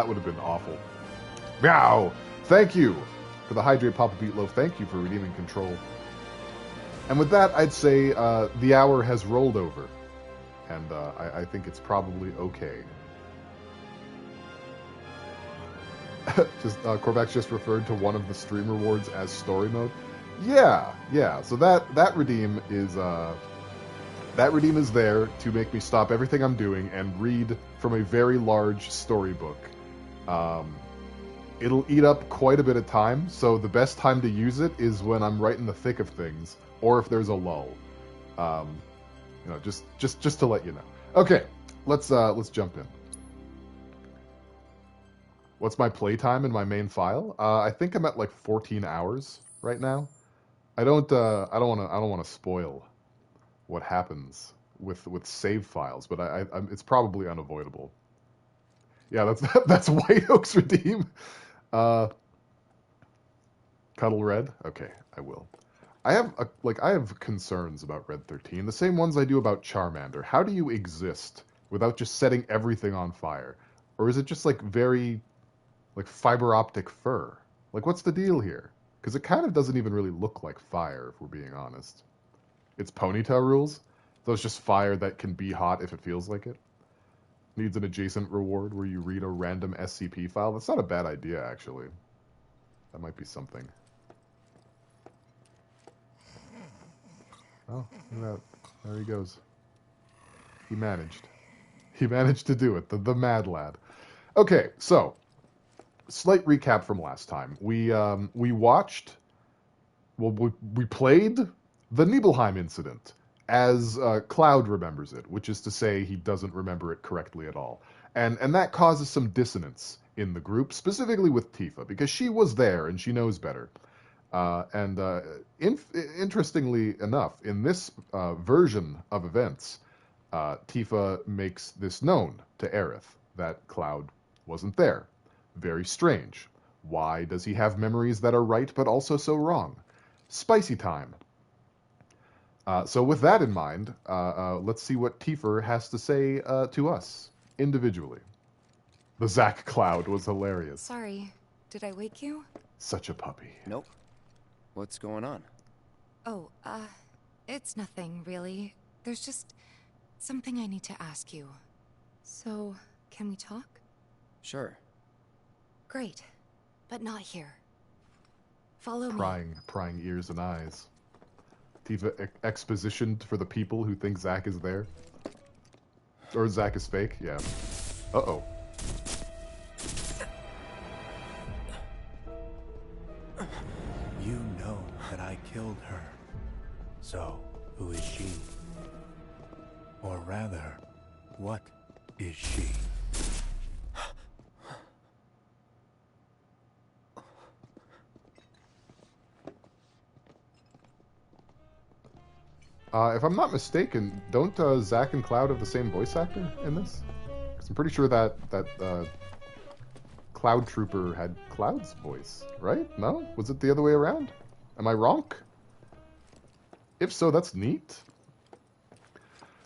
That would have been awful. Meow! Thank you for the Hydrate Papa Beatloaf. Thank you for redeeming Control. And with that, I'd say the hour has rolled over. And I think it's probably okay. Korvax just referred to one of the stream rewards as story mode. Yeah. So that redeem is there to make me stop everything I'm doing and read from a very large storybook. It'll eat up quite a bit of time, so the best time to use it is when I'm right in the thick of things, or if there's a lull. Just to let you know. Okay, let's jump in. What's my playtime in my main file? I think I'm at like 14 hours right now. I don't want to spoil what happens with save files, but it's probably unavoidable. Yeah, that's White Oak's redeem. Cuddle Red. Okay, I will. I have concerns about Red 13, the same ones I do about Charmander. How do you exist without just setting everything on fire, or is it just like very like fiber optic fur? Like, what's the deal here? Because it kind of doesn't even really look like fire, if we're being honest. It's ponytail rules, so it's just fire that can be hot if it feels like it. Needs an adjacent reward where you read a random SCP file. That's not a bad idea, actually. That might be something. Oh, look at that. There he goes. He managed. He managed to do it. The mad lad. Okay, so slight recap from last time. We watched. Well, we played the Nibelheim incident as Cloud remembers it, which is to say he doesn't remember it correctly at all. And that causes some dissonance in the group, specifically with Tifa, because she was there and she knows better. Interestingly enough, in this version of events, Tifa makes this known to Aerith, that Cloud wasn't there. Very strange. Why does he have memories that are right but also so wrong? Spicy time. So with that in mind, let's see what Tifa has to say to us individually. The Zack Cloud was hilarious. Sorry, did I wake you? Such a puppy. Nope. What's going on? Oh, it's nothing, really. There's just something I need to ask you. So, can we talk? Sure. Great, but not here. Follow me. Prying ears and eyes. Tifa expositioned for the people who think Zack is there. Or Zack is fake, yeah. Uh-oh. You know that I killed her. So, who is she? Or rather, what is she? If I'm not mistaken, don't Zack and Cloud have the same voice actor in this? Because I'm pretty sure that Cloud Trooper had Cloud's voice, right? No? Was it the other way around? Am I wrong? If so, that's neat.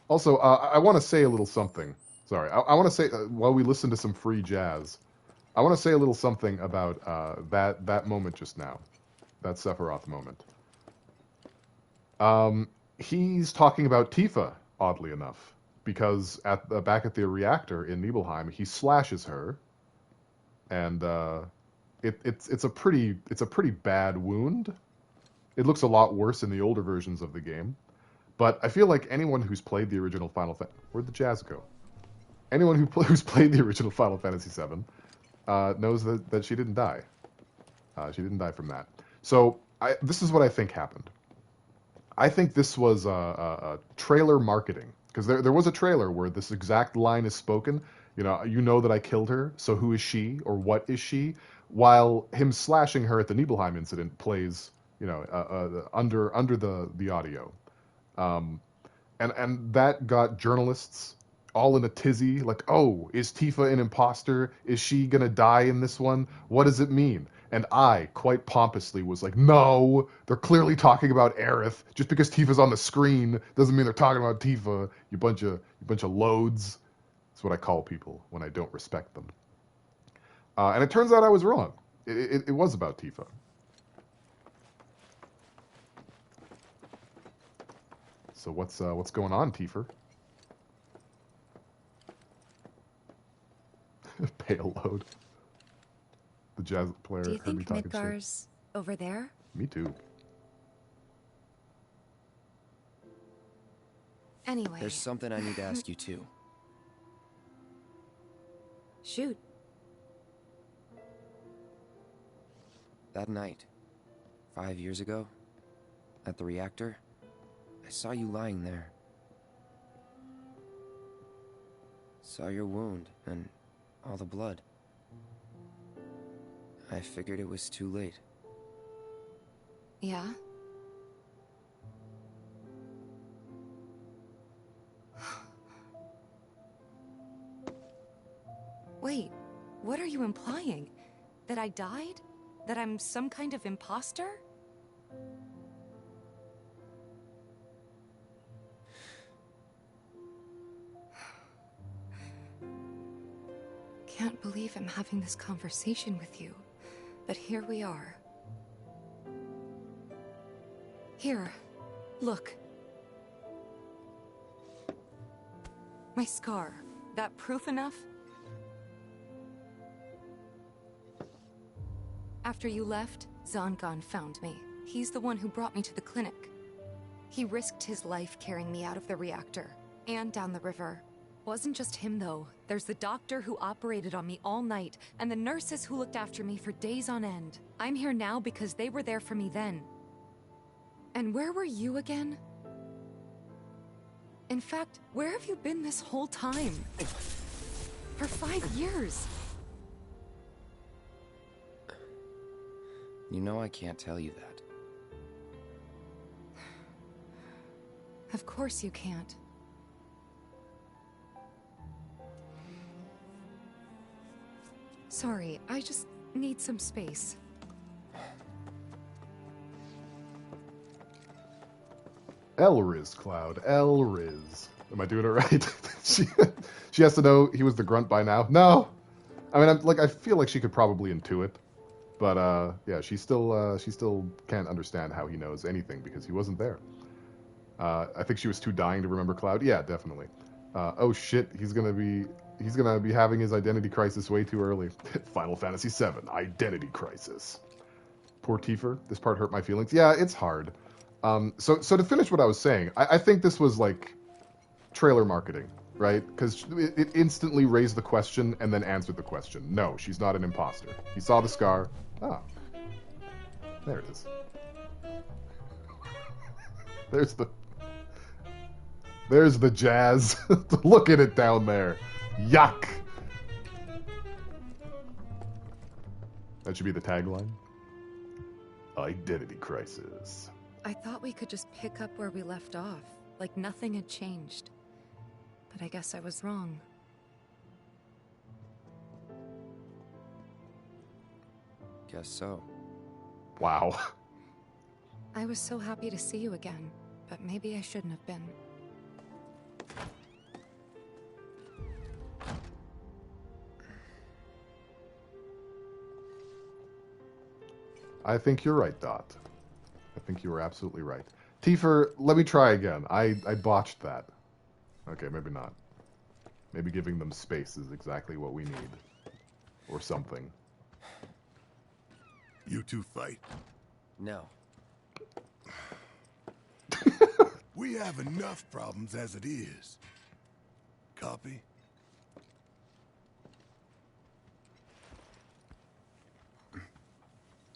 Also, I want to say a little something. Sorry, I want to say, while we listen to some free jazz, I want to say a little something about that moment just now. That Sephiroth moment. He's talking about Tifa, oddly enough, because back at the reactor in Nibelheim, he slashes her, and it's a pretty bad wound. It looks a lot worse in the older versions of the game, but I feel like anyone who's played the original Final Fantasy, where'd the jazz go? Anyone who's played the original Final Fantasy VII knows that she didn't die. She didn't die from that. So this is what I think happened. I think this was a trailer marketing, because there was a trailer where this exact line is spoken. You know that I killed her, so who is she, or what is she? While him slashing her at the Nibelheim incident plays, under the audio, and that got journalists all in a tizzy, like, oh, is Tifa an imposter? Is she gonna die in this one? What does it mean? And I, quite pompously, was like, no, they're clearly talking about Aerith. Just because Tifa's on the screen doesn't mean they're talking about Tifa. You bunch of loads. That's what I call people when I don't respect them. And it turns out I was wrong. It was about Tifa. So what's going on, Tifa? Payload. The jazz player Do you heard me think talking shit. Midgar's over there? Me too. Anyway. There's something I need to ask you too. Shoot. That night, 5 years ago, at the reactor, I saw you lying there. Saw your wound and all the blood. I figured it was too late. Yeah? Wait, what are you implying? That I died? That I'm some kind of imposter? Can't believe I'm having this conversation with you, but here we are. Here, look. My scar. That proof enough? After you left, Zangan found me. He's the one who brought me to the clinic. He risked his life carrying me out of the reactor and down the river. Wasn't just him, though. There's the doctor who operated on me all night, and the nurses who looked after me for days on end. I'm here now because they were there for me then. And where were you again? In fact, where have you been this whole time? For 5 years. You know I can't tell you that. Of course you can't. Sorry, I just need some space. Elriz, Cloud. Elriz. Am I doing it right? she has to know he was the grunt by now. No, I mean, I feel like she could probably intuit, but yeah, she still can't understand how he knows anything because he wasn't there. I think she was too dying to remember Cloud. Yeah, definitely. Oh shit, he's gonna be having his identity crisis way too early. Final Fantasy VII, identity crisis. Poor Tifa. This part hurt my feelings. Yeah, it's hard. So to finish what I was saying, I think this was like trailer marketing, right? Because it instantly raised the question and then answered the question. No, she's not an imposter. He saw the scar. Ah, there it is. There's the jazz. Look at it down there. Yuck. That should be the tagline. Identity crisis. I thought we could just pick up where we left off, like nothing had changed. But I guess I was wrong. Guess so. Wow. I was so happy to see you again, but maybe I shouldn't have been. I think you're right, Dot. I think you were absolutely right. Tifa, let me try again. I botched that. Okay, maybe not. Maybe giving them space is exactly what we need. Or something. You two fight. No. We have enough problems as it is. Copy?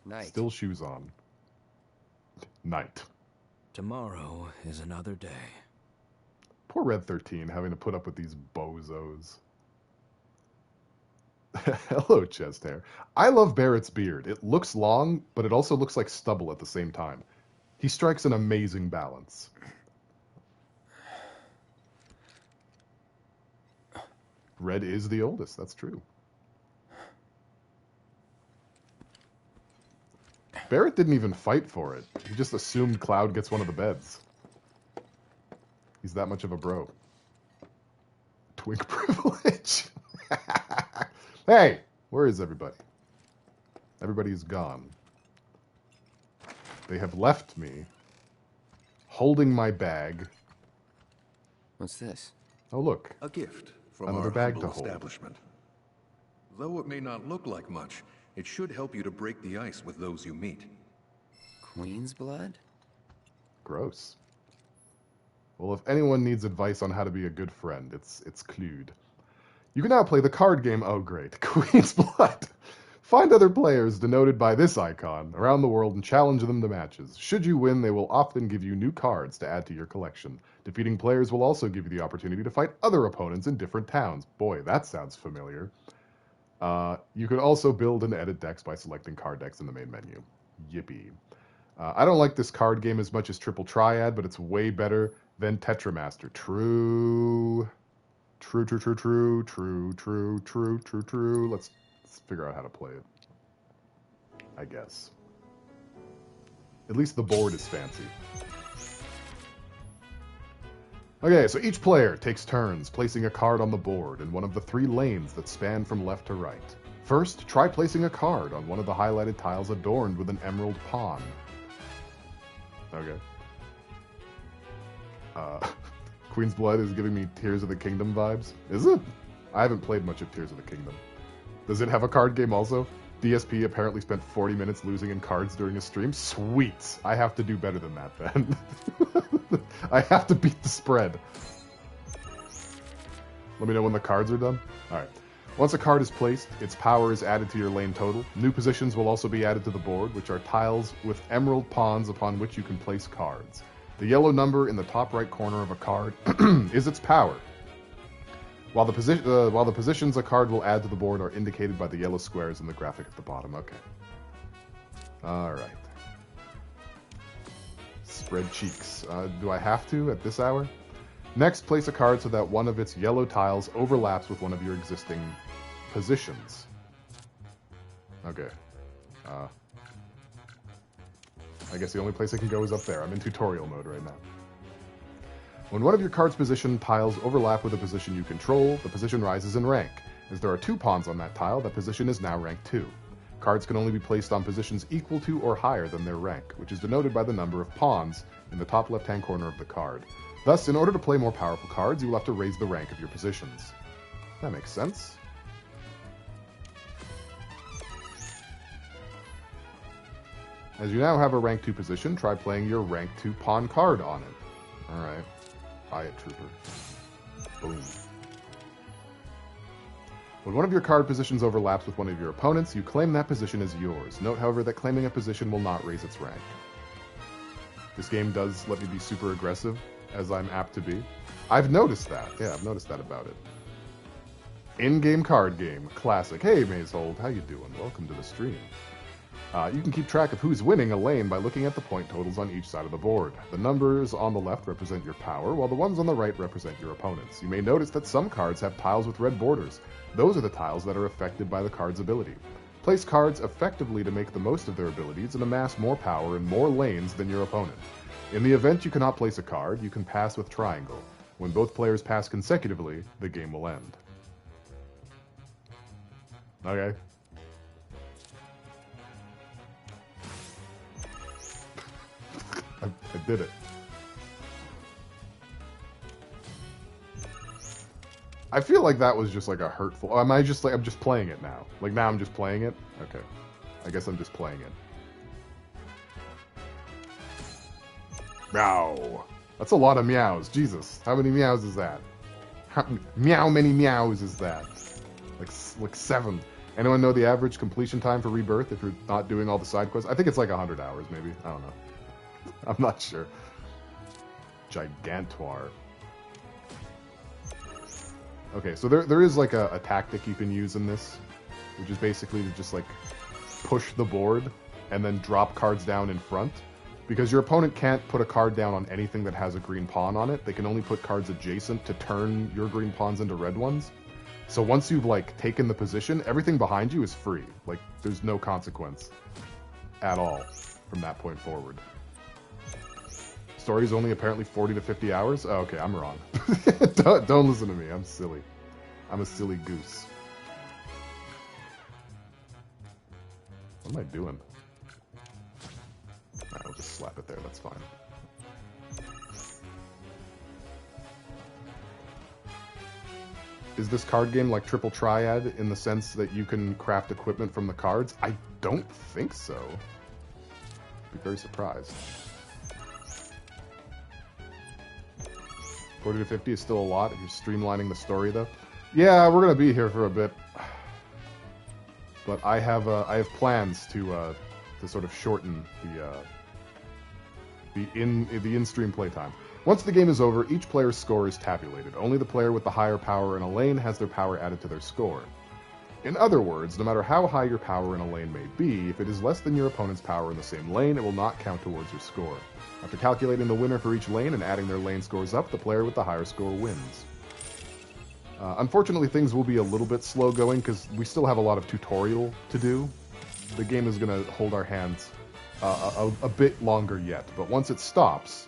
Night. Still shoes on. Night. Tomorrow is another day. Poor Red 13 having to put up with these bozos. Hello, chest hair. I love Barrett's beard. It looks long, but it also looks like stubble at the same time. He strikes an amazing balance. Red is the oldest, that's true. Barrett didn't even fight for it. He just assumed Cloud gets one of the beds. He's that much of a bro. Twink privilege. Hey, Where is everybody? Everybody's gone. They have left me, holding my bag. What's this? Oh, look. A gift from Another our bag humble to hold. establishment. Though it may not look like much, it should help you to break the ice with those you meet. Queen's blood? Gross. Well, if anyone needs advice on how to be a good friend, it's Clued. You can now play the card game. Oh, great. Queen's Blood. Find other players denoted by this icon around the world and challenge them to matches. Should you win, they will often give you new cards to add to your collection. Defeating players will also give you the opportunity to fight other opponents in different towns. Boy, that sounds familiar. You can also build and edit decks by selecting card decks in the main menu. Yippee. I don't like this card game as much as Triple Triad, but it's way better than Tetramaster. True. True, true, true, true, true, true, true, true, true. Let's figure out how to play it. I guess. At least the board is fancy. Okay, so each player takes turns placing a card on the board in one of the 3 lanes that span from left to right. First, try placing a card on one of the highlighted tiles adorned with an emerald pawn. Okay. Queen's Blood is giving me Tears of the Kingdom vibes. Is it? I haven't played much of Tears of the Kingdom. Does it have a card game also? DSP apparently spent 40 minutes losing in cards during a stream. Sweet. I have to do better than that then. I have to beat the spread. Let me know when the cards are done. Alright. Once a card is placed, its power is added to your lane total. New positions will also be added to the board, which are tiles with emerald pawns upon which you can place cards. The yellow number in the top right corner of a card is its power. While the positions a card will add to the board are indicated by the yellow squares in the graphic at the bottom. Okay. Alright. Spread cheeks. Do I have to at this hour? Next, place a card so that one of its yellow tiles overlaps with one of your existing positions. Okay. I guess the only place I can go is up there. I'm in tutorial mode right now. When one of your card's position tiles overlap with a position you control, the position rises in rank. As there are 2 pawns on that tile, that position is now rank 2. Cards can only be placed on positions equal to or higher than their rank, which is denoted by the number of pawns in the top left-hand corner of the card. Thus, in order to play more powerful cards, you will have to raise the rank of your positions. That makes sense. As you now have a rank 2 position, try playing your rank 2 pawn card on it. Alright. Riot Trooper. Boom. When one of your card positions overlaps with one of your opponents, you claim that position as yours. Note, however, that claiming a position will not raise its rank. This game does let me be super aggressive, as I'm apt to be. I've noticed that. Yeah, I've noticed that about it. In-game card game. Classic. Hey, Mazehold. How you doing? Welcome to the stream. You can keep track of who's winning a lane by looking at the point totals on each side of the board. The numbers on the left represent your power, while the ones on the right represent your opponents. You may notice that some cards have tiles with red borders. Those are the tiles that are affected by the card's ability. Place cards effectively to make the most of their abilities and amass more power in more lanes than your opponent. In the event you cannot place a card, you can pass with triangle. When both players pass consecutively, the game will end. Okay. I did it. I feel like that was just like a hurtful... Oh, am I just like... I'm just playing it now. Like now I'm just playing it? Okay. I guess I'm just playing it. Meow. That's a lot of meows. Jesus. How many meows is that? How many meows is that? Like 7. Anyone know the average completion time for Rebirth if you're not doing all the side quests? I think it's like 100 hours maybe. I don't know. I'm not sure. Gigantoire. Okay, so there is like a tactic you can use in this, which is basically to just like push the board and then drop cards down in front. Because your opponent can't put a card down on anything that has a green pawn on it. They can only put cards adjacent to turn your green pawns into red ones. So once you've like taken the position, everything behind you is free. Like there's no consequence at all from that point forward. Story's only apparently 40 to 50 hours? Oh, okay, I'm wrong. don't listen to me. I'm silly. I'm a silly goose. What am I doing? Alright, I'll just slap it there, that's fine. Is this card game like Triple Triad in the sense that you can craft equipment from the cards? I don't think so. I'd be very surprised. 40 to 50 is still a lot if you're streamlining the story, though. Yeah, we're gonna be here for a bit, but I have plans to sort of shorten the in-stream playtime. Once the game is over, each player's score is tabulated. Only the player with the higher power in a lane has their power added to their score. In other words, no matter how high your power in a lane may be, if it is less than your opponent's power in the same lane, it will not count towards your score. After calculating the winner for each lane and adding their lane scores up, the player with the higher score wins. Unfortunately, things will be a little bit slow going because we still have a lot of tutorial to do. The game is going to hold our hands a bit longer yet, but once it stops,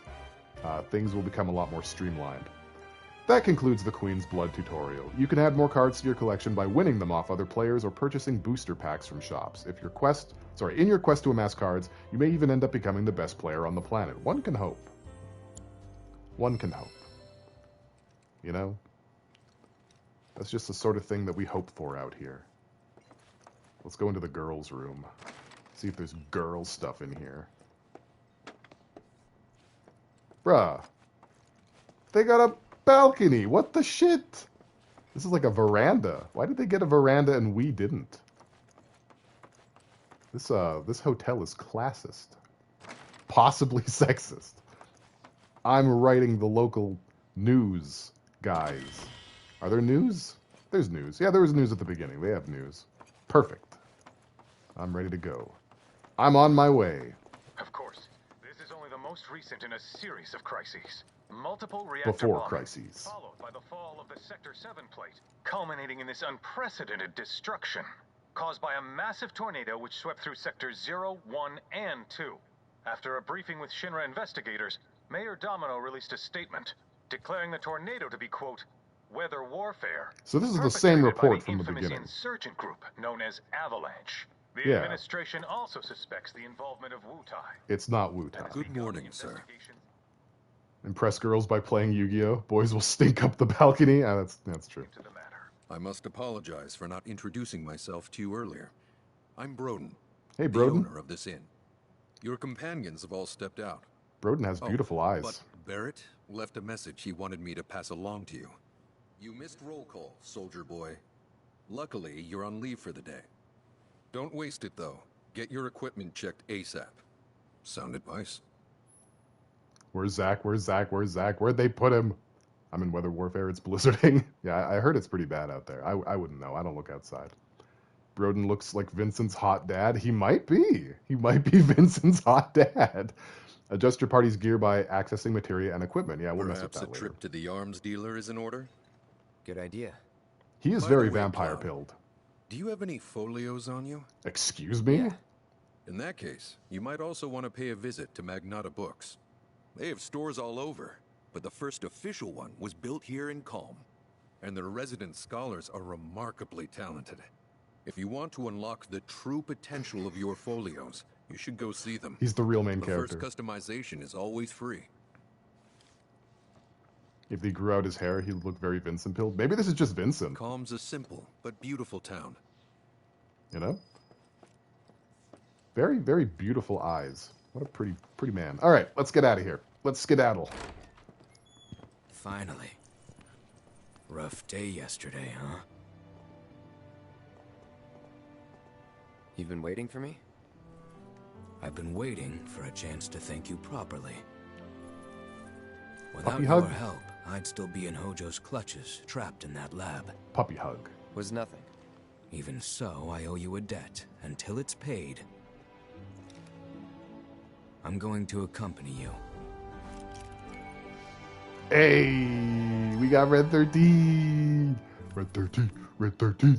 things will become a lot more streamlined. That concludes the Queen's Blood tutorial. You can add more cards to your collection by winning them off other players or purchasing booster packs from shops. In your quest to amass cards, you may even end up becoming the best player on the planet. One can hope. One can hope. You know? That's just the sort of thing that we hope for out here. Let's go into the girls' room. See if there's girl stuff in here. Bruh. They got a balcony. What the shit? This is like a veranda. Why did they get a veranda and we didn't? This hotel is classist. Possibly sexist. I'm writing the local news, guys. Are there news? There's news. Yeah, there was news at the beginning. They have news. Perfect. I'm ready to go. I'm on my way. Of course. This is only the most recent in a series of crises. Multiple reactor Before bombings, crises. followed by the fall of the Sector 7 plate, culminating in this unprecedented destruction, caused by a massive tornado which swept through Sectors 0, 1, and 2. After a briefing with Shinra investigators, Mayor Domino released a statement, declaring the tornado to be, quote, weather warfare. So this is the same report from the infamous beginning. insurgent group known as Avalanche. The administration also suspects the involvement of Wutai. It's not Wutai. Good morning, sir. Impress girls by playing Yu-Gi-Oh! Boys will stink up the balcony. Ah, that's true. To the matter. I must apologize for not introducing myself to you earlier. I'm Broden. Hey, the Broden. owner of this inn. Your companions have all stepped out. Broden has beautiful eyes. But Barrett left a message he wanted me to pass along to you. You missed roll call, soldier boy. Luckily, you're on leave for the day. Don't waste it, though. Get your equipment checked ASAP. Sound advice? Where's Zack? Where's Zack? Where's Zack? Where'd they put him? I'm in weather warfare. It's blizzarding. Yeah, I heard it's pretty bad out there. I wouldn't know. I don't look outside. Broden looks like Vincent's hot dad. He might be. He might be Vincent's hot dad. Adjust your party's gear by accessing materia and equipment. Yeah, we'll mess with Perhaps that a later. trip to the arms dealer is in order? Good idea. He is By the very way, vampire-pilled. Do you have any folios on you? Excuse me? Yeah. In that case, you might also want to pay a visit to Magnata Books. They have stores all over, but the first official one was built here in Calm. And their resident scholars are remarkably talented. If you want to unlock the true potential of your folios, you should go see them. He's the real main The character. first customization is always free. If he grew out his hair, he'd look very Vincent-pilled. Maybe this is just Vincent, Calm's a simple but beautiful town. you know? Very, very beautiful eyes. What a pretty man. All right, let's get out of here. Let's skedaddle. Finally. Rough day yesterday, huh? You've been waiting for me? I've been waiting for a chance to thank you properly. Without Puppy your hug? help, I'd still be in Hojo's clutches, trapped in that lab. Puppy hug. Was nothing. Even so, I owe you a debt. Until it's paid, I'm going to accompany you. Hey, we got Red 13. Red 13. Red 13.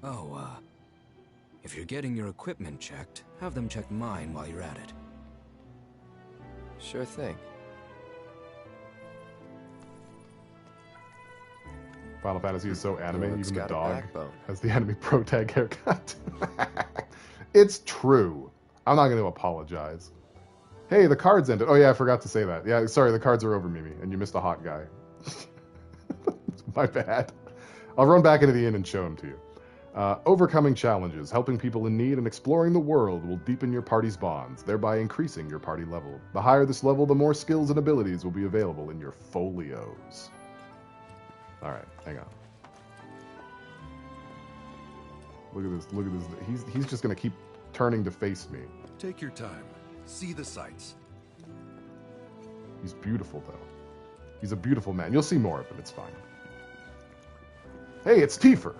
Oh, if you're getting your equipment checked, have them check mine while you're at it. Sure thing. Final Fantasy is so anime, Looks even the got a dog backbone. has the anime pro tag haircut. It's true. I'm not going to apologize. Hey, the cards ended. Oh, yeah, I forgot to say that. Yeah, sorry, the cards are over, Mimi, and you missed a hot guy. My bad. I'll run back into the inn and show him to you. Overcoming challenges, helping people in need, and exploring the world will deepen your party's bonds, thereby increasing your party level. The higher this level, the more skills and abilities will be available in your folios. Alright, hang on. Look at this, look at this. He's just going to keep turning to face me. Take your time. See the sights. He's beautiful, though. He's a beautiful man. You'll see more of him. It's fine. Hey, it's Tifer.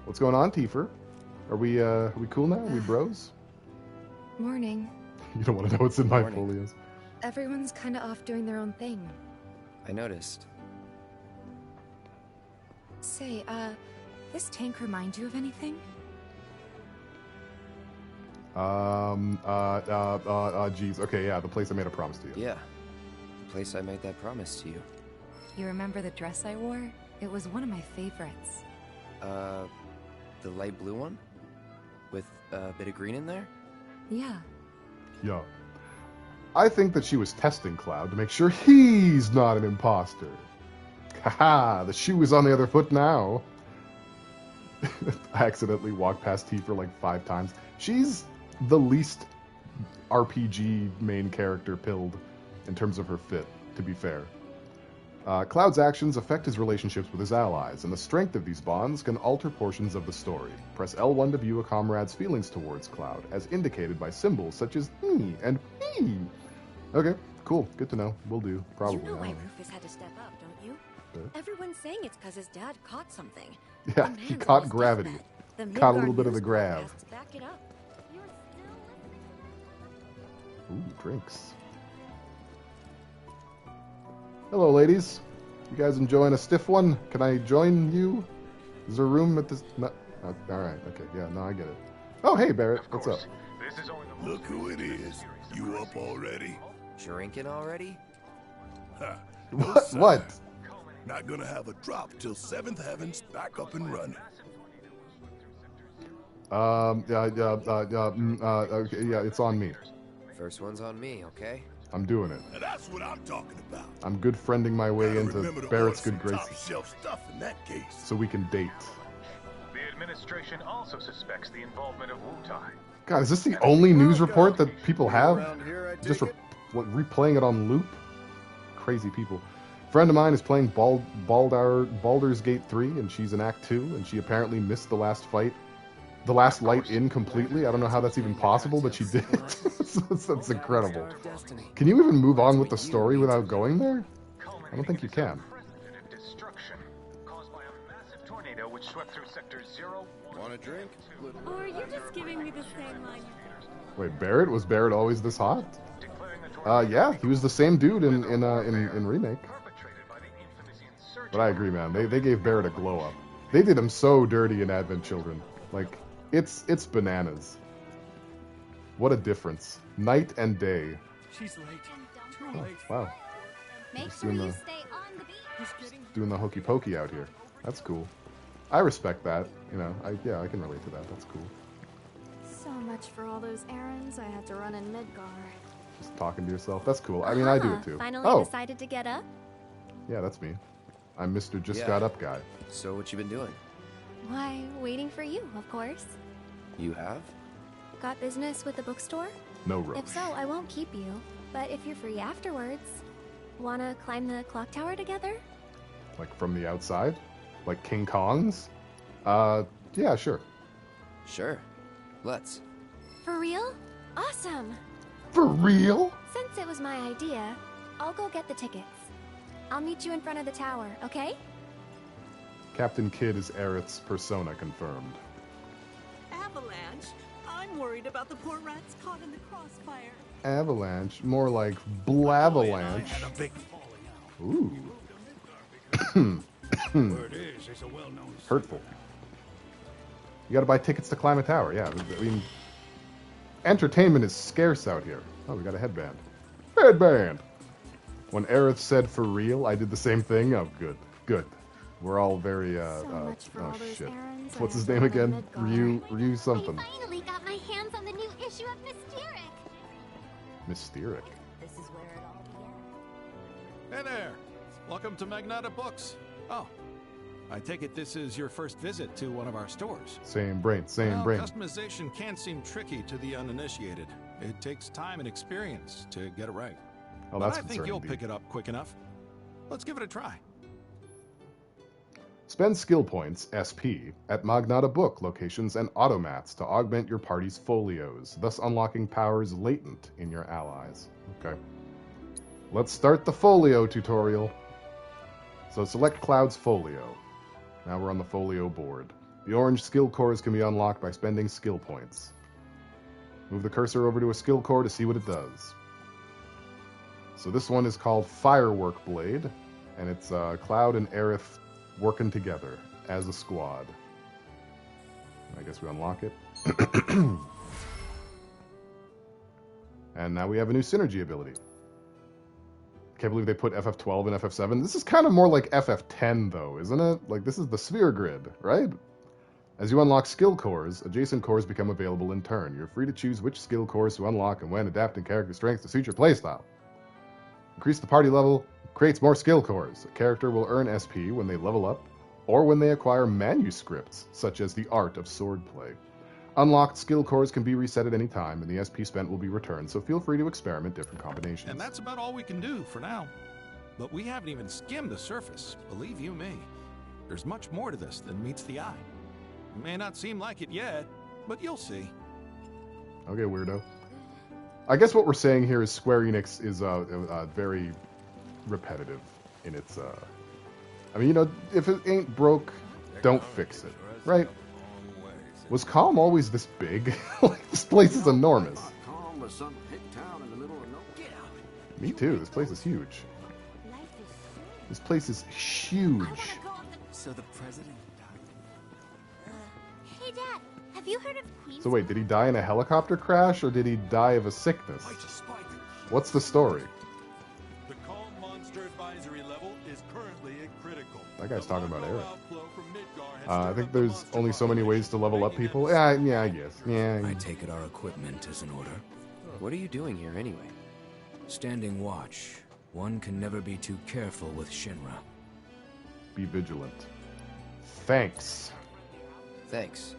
What's going on, Tifer? Are we cool now? Are we bros? Morning. You don't want to know what's in my folios. Everyone's kind of off doing their own thing. I noticed. Say, this tank remind you of anything? Geez. Okay, yeah, the place I made a promise to you. Yeah. The place I made that promise to you. You remember the dress I wore? It was one of my favorites. The light blue one? With a bit of green in there? Yeah. Yeah. I think that she was testing Cloud to make sure he's not an imposter. Haha, the shoe is on the other foot now. I accidentally walked past Tifa like 5 times. She's the least RPG main character pilled in terms of her fit, to be fair. Cloud's actions affect his relationships with his allies, and the strength of these bonds can alter portions of the story. Press L1 to view a comrade's feelings towards Cloud, as indicated by symbols such as me and me. Okay, cool. Good to know. Will do. Probably. You know why Rufus had to step up, don't you? Everyone's saying it's because his dad caught something. Yeah, he caught gravity. Caught a little bit of the grav. Back it up. Ooh, drinks. Hello, ladies. You guys enjoying a stiff one? Can I join you? Is there room at this? No. Oh, all right. Okay. Yeah. No, I get it. Oh, hey, Barrett. What's up? Look who it is. You up already? Drinking already? Ha. What? What? Not gonna have a drop till 7th Heaven's back up and running. Okay, yeah, it's on me. First one's on me, okay? I'm doing it. And that's what I'm talking about. I'm good friending my way into Barrett's good graces. Top-shelf stuff in that case. So we can date. The administration also suspects the involvement of Wu-Tai. God, is this the only news report that people have? Just replaying it on loop? Crazy people. A friend of mine is playing Baldur's Gate 3, and she's in Act 2, and she apparently missed the last fight. The last light in completely. I don't know how that's even possible, but she did. That's incredible. Can you even move on with the story without going there? I don't think you can. Destruction caused by a massive tornado which swept through sectors 0, 1, Want a drink? Or are you just giving me the same line? Wait, Barrett? Was Barrett always this hot? Yeah, he was the same dude in Remake. But I agree, man. They gave Barrett a glow up. They did him so dirty in Advent Children. Like, it's bananas. What a difference. Night and day. She's late. Too late. Wow. Make Just sure you stay on the beat. doing the hokey pokey out here. That's cool. I respect that. You know, I can relate to that. That's cool. So much for all those errands I had to run in Midgar. Just talking to yourself. That's cool. I mean, I do it too. Finally decided to get up? Yeah, that's me. I'm Mr. Just Got Up guy. So what you been doing? Why, waiting for you, of course. You have? Got business with the bookstore? No rope. If so, I won't keep you. But if you're free afterwards, wanna climb the clock tower together? Like from the outside? Like King Kong's? Yeah, sure. Sure. Let's. For real? Awesome! For real? Since it was my idea, I'll go get the tickets. I'll meet you in front of the tower, okay? Captain Kidd is Aerith's persona confirmed. Avalanche? I'm worried about the poor rats caught in the crossfire. Avalanche? More like Blavalanche. Ooh. Hurtful. You gotta buy tickets to climb a tower, yeah. I mean, entertainment is scarce out here. Oh, we got a headband. Headband! When Aerith said for real, I did the same thing. Oh, good. Good. We're all very, oh shit. What's his name again? Ryu something. We finally got wish you up Mysteric. Mysteric. This is where it all began. Hey there! Welcome to Magnata Books. Oh, I take it this is your first visit to one of our stores. Same brain, same brain. Customization can seem tricky to the uninitiated. It takes time and experience to get it right. Oh, But that's I think you'll concerning, pick it up quick enough. Let's give it a try. Spend skill points, SP, at Magnata Book locations and automats to augment your party's folios, thus unlocking powers latent in your allies. Okay. Let's start the folio tutorial. So select Cloud's folio. Now we're on the folio board. The orange skill cores can be unlocked by spending skill points. Move the cursor over to a skill core to see what it does. So this one is called Firework Blade, and it's Cloud and Aerith working together as a squad. I guess we unlock it. And now we have a new synergy ability. Can't believe they put FF12 and FF7. This is kind of more like FF10 though, isn't it? Like this is the sphere grid, right? As you unlock skill cores, adjacent cores become available in turn. You're free to choose which skill cores to unlock and when, adapting character strengths to suit your playstyle. Increase the party level, creates more skill cores. A character will earn SP when they level up, or when they acquire manuscripts, such as the art of swordplay. Unlocked skill cores can be reset at any time, and the SP spent will be returned, so feel free to experiment different combinations. And that's about all we can do for now. But we haven't even skimmed the surface, believe you me. There's much more to this than meets the eye. It may not seem like it yet, but you'll see. Okay, weirdo. I guess what we're saying here is Square Enix is very repetitive in its... I mean, you know, if it ain't broke, don't fix it, right? Was Calm always this big? Like, this place is enormous. Me too, this place is huge. This place is huge. So the president died. Hey, Dad, have you heard of Queen? So wait, did he die in a helicopter crash, or did he die of a sickness? What's the story? The Calm Monster Advisory level is currently at critical. That guy's talking about Eric. I think there's only so many ways to level up people. Yeah, I guess. Yeah. I take it our equipment is in order. What are you doing here anyway? Standing watch. One can never be too careful with Shinra. Be vigilant. Thanks. Thanks.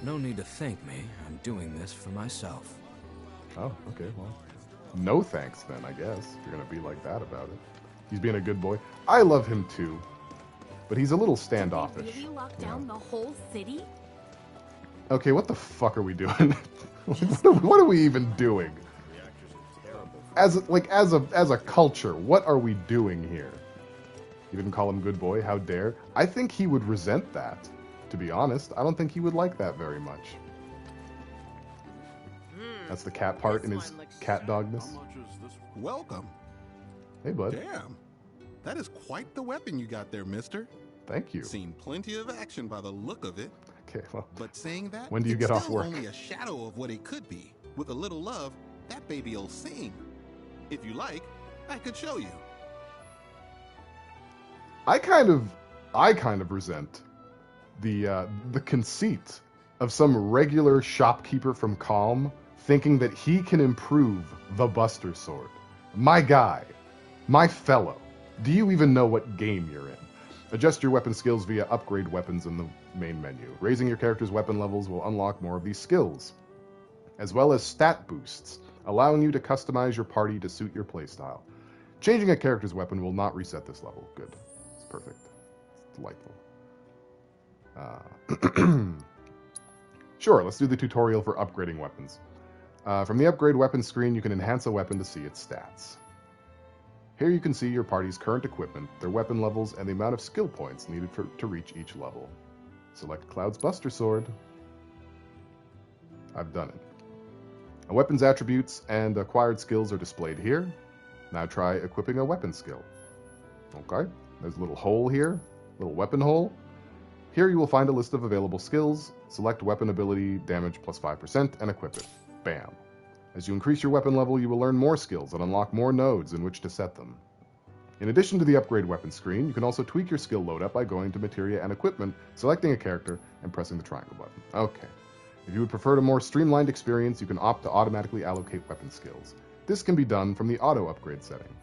No need to thank me. I'm doing this for myself. Oh, okay, well. No thanks then, I guess. If you're gonna be like that about it. He's being a good boy. I love him too. But he's a little standoffish. Did they really lock down the whole city? Okay, what the fuck are we doing? What are we even doing? As a culture, what are we doing here? You didn't call him good boy, how dare? I think he would resent that, to be honest. I don't think he would like that very much. That's the cat part in his cat dogness. Welcome. Hey, bud. Damn. That is quite the weapon you got there, mister. Thank you. Seen plenty of action by the look of it. Okay, well. But saying that, when do you get off work? It's only a shadow of what it could be. With a little love, that baby'll sing. If you like, I could show you. I kind of resent the conceit of some regular shopkeeper from Calm thinking that he can improve the Buster Sword. My guy, my fellow, do you even know what game you're in? Adjust your weapon skills via upgrade weapons in the main menu. Raising your character's weapon levels will unlock more of these skills, as well as stat boosts, allowing you to customize your party to suit your playstyle. Changing a character's weapon will not reset this level. Good. It's perfect. It's delightful. Sure, let's do the tutorial for upgrading weapons. From the upgrade weapon screen, you can enhance a weapon to see its stats. Here you can see your party's current equipment, their weapon levels, and the amount of skill points needed to reach each level. Select Cloud's Buster Sword. I've done it. A weapon's attributes and acquired skills are displayed here. Now try equipping a weapon skill. Okay, there's a little hole here, little weapon hole. Here you will find a list of available skills. Select weapon ability, damage plus 5%, and equip it. Bam. As you increase your weapon level, you will learn more skills and unlock more nodes in which to set them. In addition to the upgrade weapon screen, you can also tweak your skill loadout by going to Materia and Equipment, selecting a character, and pressing the triangle button. Okay. If you would prefer a more streamlined experience, you can opt to automatically allocate weapon skills. This can be done from the auto upgrade setting.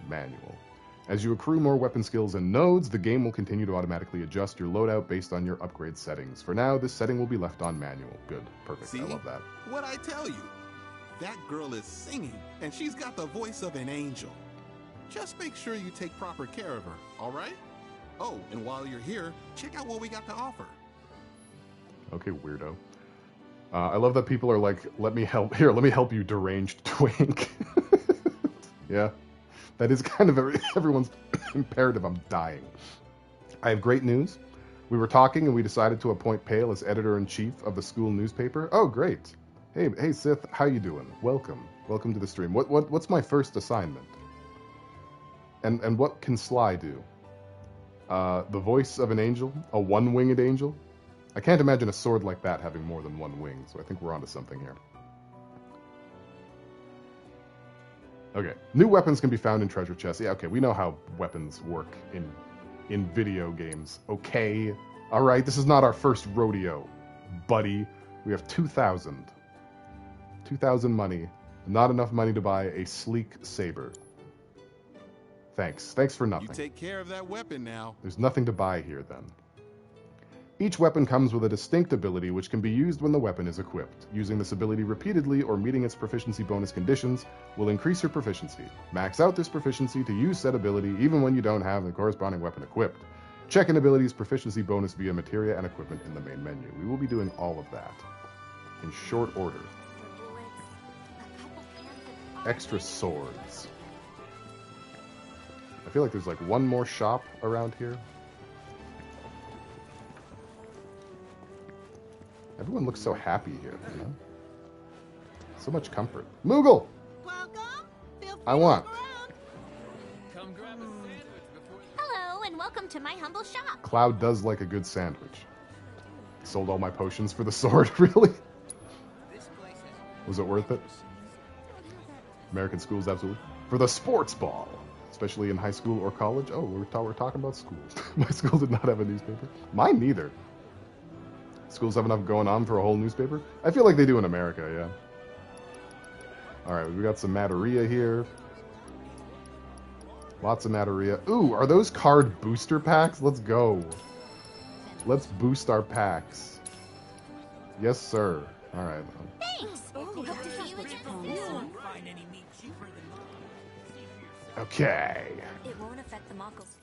Manual. As you accrue more weapon skills and nodes, the game will continue to automatically adjust your loadout based on your upgrade settings. For now, this setting will be left on manual. Good. Perfect. See? I love that. What'd I tell you? That girl is singing, and she's got the voice of an angel. Just make sure you take proper care of her, all right? Oh, and while you're here, check out what we got to offer. Okay, weirdo. I love that people are like, let me help you, deranged twink. Yeah, that is kind of everyone's imperative. I'm dying. I have great news. We were talking and we decided to appoint Pale as editor-in-chief of the school newspaper. Oh, great. Hey, Sith, how you doing? Welcome to the stream. What's my first assignment? And what can Sly do? The voice of an angel? A one-winged angel? I can't imagine a sword like that having more than one wing, so I think we're onto something here. Okay, new weapons can be found in treasure chests. Yeah, okay, we know how weapons work in video games. Okay, all right, this is not our first rodeo, buddy. We have 2,000. 2,000 money. Not enough money to buy a sleek saber. Thanks for nothing. You take care of that weapon now. There's nothing to buy here then. Each weapon comes with a distinct ability which can be used when the weapon is equipped. Using this ability repeatedly or meeting its proficiency bonus conditions will increase your proficiency. Max out this proficiency to use said ability even when you don't have the corresponding weapon equipped. Check an ability's proficiency bonus via materia and equipment in the main menu. We will be doing all of that in short order. Extra swords. I feel like there's like one more shop around here. Everyone looks so happy here, you know? So much comfort. Moogle! Welcome. I want. Hello, and welcome to my humble shop. Cloud does like a good sandwich. Sold all my potions for the sword, really? Was it worth it? American schools, absolutely. For the sports ball, especially in high school or college. Oh, we're talking about schools. My school did not have a newspaper. Mine neither. Schools have enough going on for a whole newspaper? I feel like they do in America, yeah. Alright, we got some materia here. Lots of materia. Ooh, are those card booster packs? Let's go. Let's boost our packs. Yes, sir. Alright. Thanks. Hope to see you again soon. Okay. It won't affect the Mockles.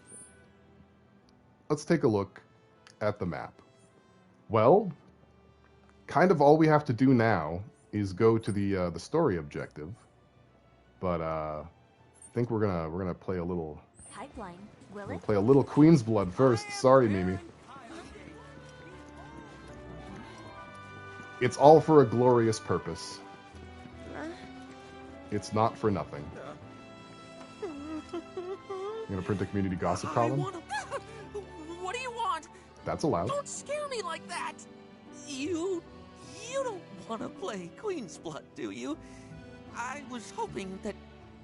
Let's take a look at the map. Well, kind of all we have to do now is go to the story objective, but I think we're gonna play a little. Pipeline, will it? Play a little Queen's Blood first. Sorry, Mimi. It's all for a glorious purpose. It's not for nothing. I'm gonna print a community gossip column. What do you want? That's allowed. Don't scare me like that. You don't want to play Queen's Blood, do you? I was hoping that.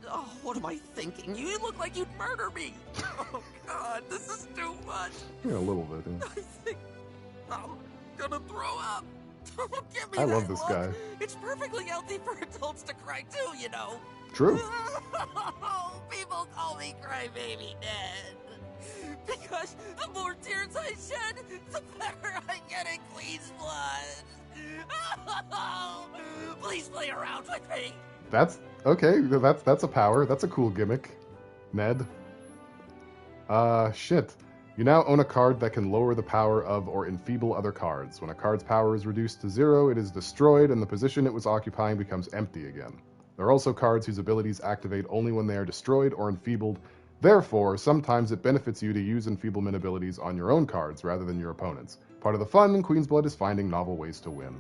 Oh, what am I thinking? You look like you'd murder me. Oh God, this is too much. Yeah, a little bit. Yeah. I think I'm gonna throw up. Don't give me I that love this look. guy. It's perfectly healthy for adults to cry too, you know. True. People call me Crybaby Ned. Because the more tears I shed, the better I get in Queen's Blood. Please play around with me. That's okay. That's a power. That's a cool gimmick, Ned. Shit. You now own a card that can lower the power of or enfeeble other cards. When a card's power is reduced to 0, it is destroyed, and the position it was occupying becomes empty again. There are also cards whose abilities activate only when they are destroyed or enfeebled. Therefore, sometimes it benefits you to use enfeeblement abilities on your own cards rather than your opponent's. Part of the fun in Queen's Blood is finding novel ways to win.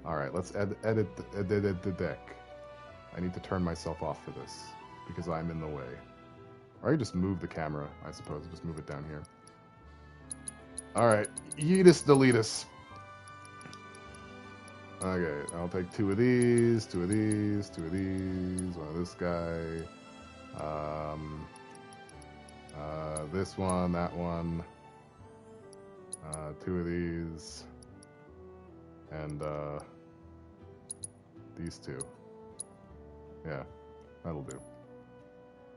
Alright, let's edit the deck. I need to turn myself off for this, because I'm in the way. Or I can just move the camera, I suppose. Just move it down here. Alright, yeetus deletus. Okay, I'll take 2 of these, 2 of these, 2 of these, 1 of this guy. This one, that one. 2 of these. And these two. Yeah, that'll do.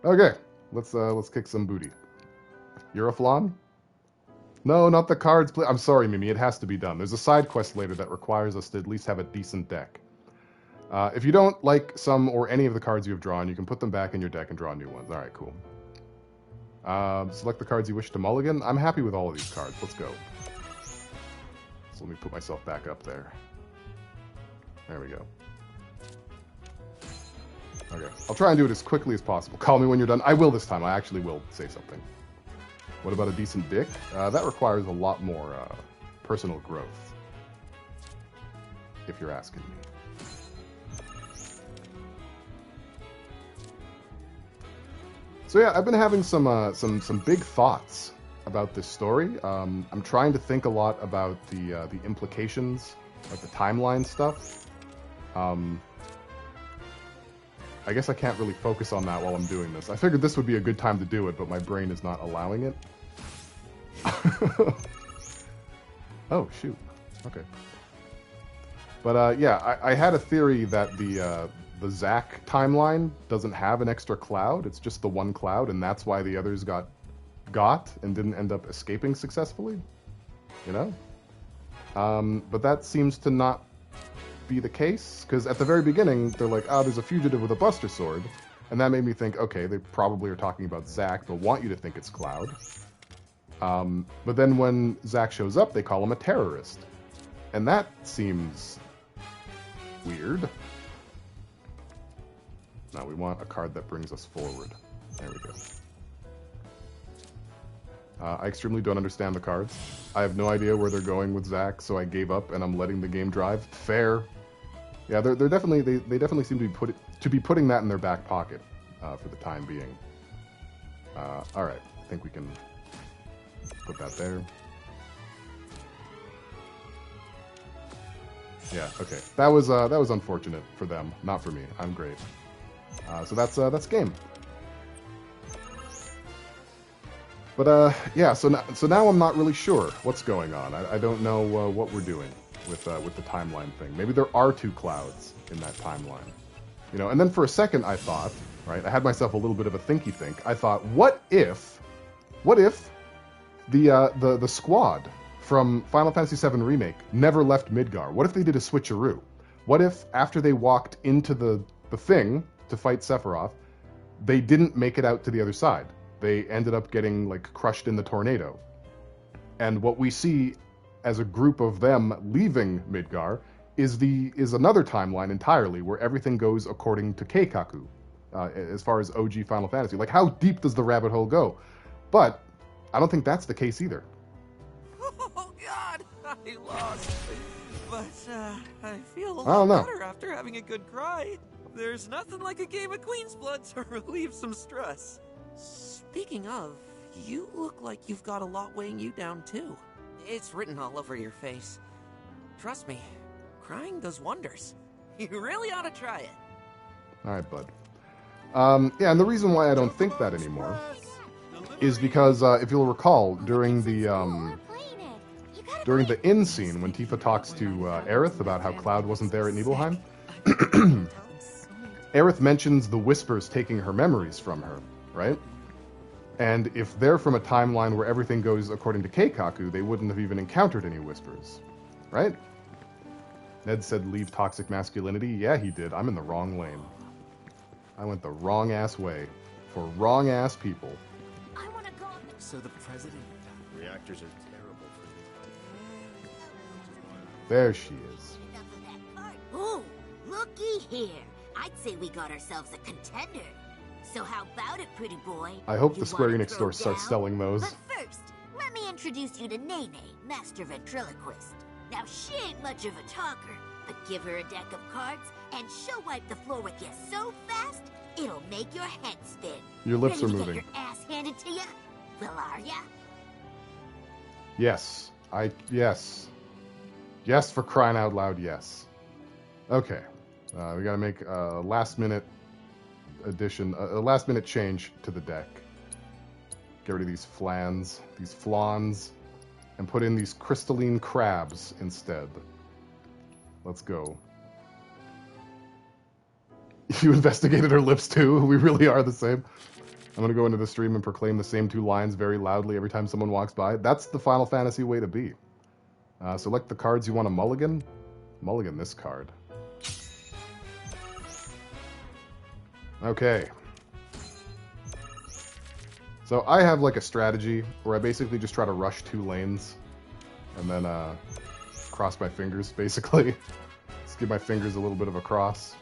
Okay, let's kick some booty. You're a flan? No, not the cards. I'm sorry, Mimi. It has to be done. There's a side quest later that requires us to at least have a decent deck. If you don't like some or any of the cards you have drawn, you can put them back in your deck and draw new ones. All right, cool. Select the cards you wish to mulligan. I'm happy with all of these cards. Let's go. So let me put myself back up there. There we go. Okay, I'll try and do it as quickly as possible. Call me when you're done. I will this time. I actually will say something. What about a decent dick? That requires a lot more personal growth, if you're asking me. So yeah, I've been having some big thoughts about this story. I'm trying to think a lot about the implications of the timeline stuff. I guess I can't really focus on that while I'm doing this. I figured this would be a good time to do it, but my brain is not allowing it. Oh, shoot. Okay. But yeah, I had a theory that the Zack timeline doesn't have an extra cloud. It's just the one cloud, and that's why the others got and didn't end up escaping successfully. You know? But that seems to not be the case, because at the very beginning they're like, oh, there's a fugitive with a Buster Sword, and that made me think, okay, they probably are talking about Zack. They'll want you to think it's Cloud. But then when Zack shows up, they call him a terrorist, and that seems weird. Now we want a card that brings us forward. There we go. I extremely don't understand the cards. I have no idea where they're going with Zack, so I gave up and I'm letting the game drive. Fair. Yeah, they're definitely they definitely seem to be putting that in their back pocket for the time being. All right, I think we can put that there. Yeah, okay. That was unfortunate for them, not for me. I'm great. So that's game. But yeah, so now I'm not really sure what's going on. I don't know what we're doing with the timeline thing. Maybe there are two clouds in that timeline, you know. And then for a second I thought, right, I had myself a little bit of a thinky think. I thought, what if the squad from Final Fantasy VII Remake never left Midgar? What if they did a switcheroo? What if after they walked into the thing to fight Sephiroth, they didn't make it out to the other side? They ended up getting like crushed in the tornado. And what we see as a group of them leaving Midgar is another timeline entirely, where everything goes according to Keikaku, as far as OG Final Fantasy. Like, how deep does the rabbit hole go? But I don't think that's the case either. Oh God, I lost. But I feel a I don't know. lot better after having a good cry. There's nothing like a game of Queen's Blood to relieve some stress. Speaking of, you look like you've got a lot weighing you down too. It's written all over your face. Trust me, crying does wonders. You really ought to try it. All right, bud. Yeah, and the reason why I don't think that anymore is because if you'll recall, during the inn scene when Tifa talks to Aerith about how Cloud wasn't there at Nibelheim, Aerith mentions the Whispers taking her memories from her, right? And if they're from a timeline where everything goes according to Keikaku, they wouldn't have even encountered any Whispers, right? Ned said leave toxic masculinity. Yeah, he did. I'm in the wrong lane. I went the wrong ass way for wrong ass people. I want to go. So the president. Reactors are terrible for There she is. Oh, looky here. I'd say we got ourselves a contender. So how about it, pretty boy? I hope You the Square wanna Enix throw store starts down? selling those. But first, let me introduce you to Nene, Master Ventriloquist. Now, she ain't much of a talker, but give her a deck of cards, and she'll wipe the floor with you so fast, it'll make your head spin. Your lips Ready are to moving. Get your ass handed to you? Well, are ya? Yes. Yes. Yes, for crying out loud, yes. Okay. We gotta make a last minute addition, a last minute change to the deck. Get rid of these flans, and put in these crystalline crabs instead. Let's go. You investigated her lips too? We really are the same. I'm going to go into the stream and proclaim the same 2 lines very loudly every time someone walks by. That's the Final Fantasy way to be. Select the cards you want to mulligan. Mulligan this card. Okay. So I have like a strategy where I basically just try to rush 2 lanes and then cross my fingers, basically. Just give my fingers a little bit of a cross.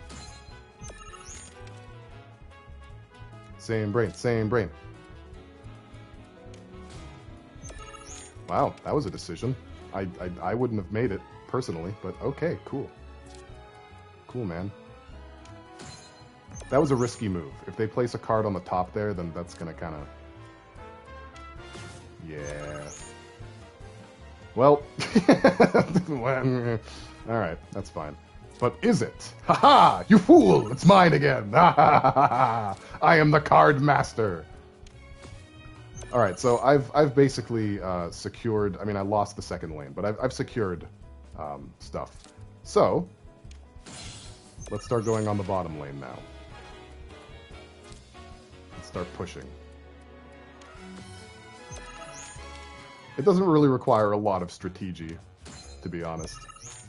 Same brain, same brain. Wow, that was a decision. I wouldn't have made it, personally, but okay, cool. Cool, man. That was a risky move. If they place a card on the top there, then that's gonna kind of... Yeah. Well... Alright, that's fine. But is it? Ha-ha! You fool! It's mine again! Ha-ha-ha-ha! I am the card master! Alright, so I've basically secured... I mean, I lost the second lane, but I've secured stuff. So, let's start going on the bottom lane now. Let's start pushing. It doesn't really require a lot of strategy, to be honest.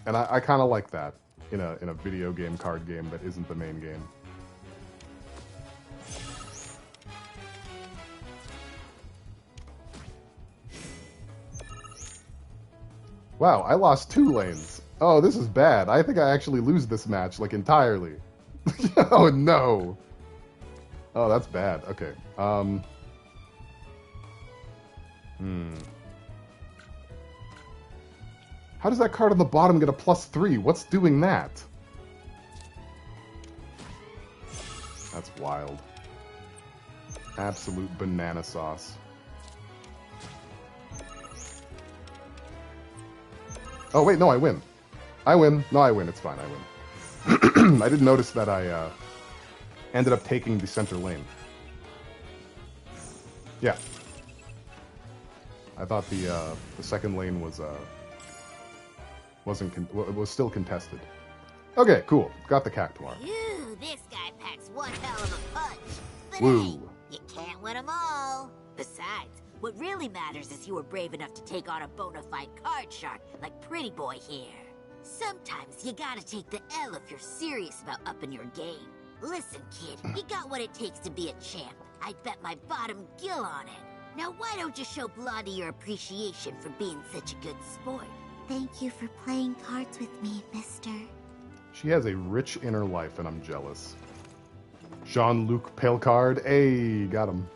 And I kind of like that in a video game card game that isn't the main game. Wow, I lost 2 lanes. Oh, this is bad. I think I actually lose this match, like, entirely. Oh, no. Oh, that's bad. Okay. How does that card on the bottom get a +3? What's doing that? That's wild. Absolute banana sauce. Oh, wait, no, I win. I win. No, I win. It's fine. I win. I didn't notice that I ended up taking the center lane. Yeah. I thought the second lane was was still contested. Okay, cool. Got the Cactuar. Ew, this guy packs one hell of a punch. But Woo. hey, you can't win them all. Besides, what really matters is you were brave enough to take on a bona fide card shark like Pretty Boy here. Sometimes you gotta take the L if you're serious about upping your game. Listen, kid, you got what it takes to be a champ. I'd bet my bottom gill on it. Now why don't you show Blondie your appreciation for being such a good sport? Thank you for playing cards with me, mister. She has a rich inner life, and I'm jealous. Jean-Luc Pelcard. Hey, got him.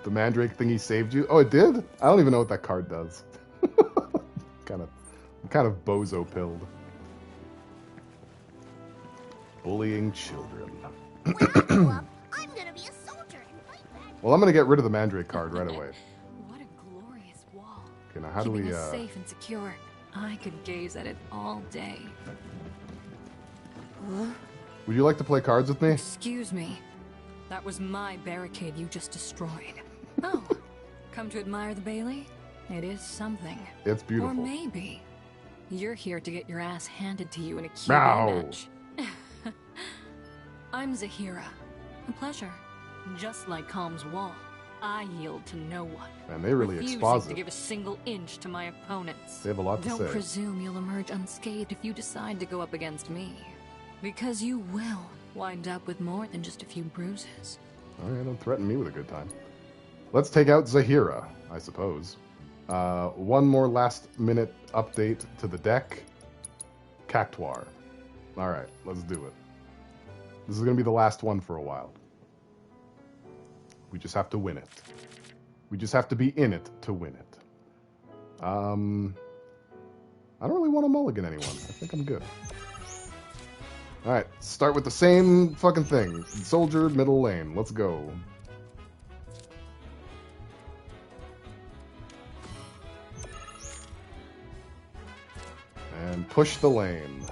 The Mandrake thingy saved you? Oh, it did? I don't even know what that card does. I'm kind of bozo-pilled. Bullying children. When I grow up, I'm gonna be a soldier and fight back. Well, I'm gonna get rid of the Mandrake card right away. What a glorious wall. Okay, now how do Keeping we, us safe and secure. I could gaze at it all day. Would you like to play cards with me? Excuse me. That was my barricade you just destroyed. Oh, come to admire the Bailey? It is something. It's beautiful. Or maybe you're here to get your ass handed to you in a Q&A Meow. match. I'm Zahira. A pleasure. Just like Calm's wall, I yield to no one. Man, they really refusing expose to it. give a single inch to my opponents. They have a lot to Don't say. presume you'll emerge unscathed if you decide to go up against me. Because you will wind up with more than just a few bruises. Alright, don't threaten me with a good time. Let's take out Zahira, I suppose. One more last-minute update to the deck. Cactuar. Alright, let's do it. This is going to be the last one for a while. We just have to win it. We just have to be in it to win it. I don't really want to mulligan anyone. I think I'm good. Alright, start with the same fucking thing. Soldier, middle lane. Let's go. And push the lane.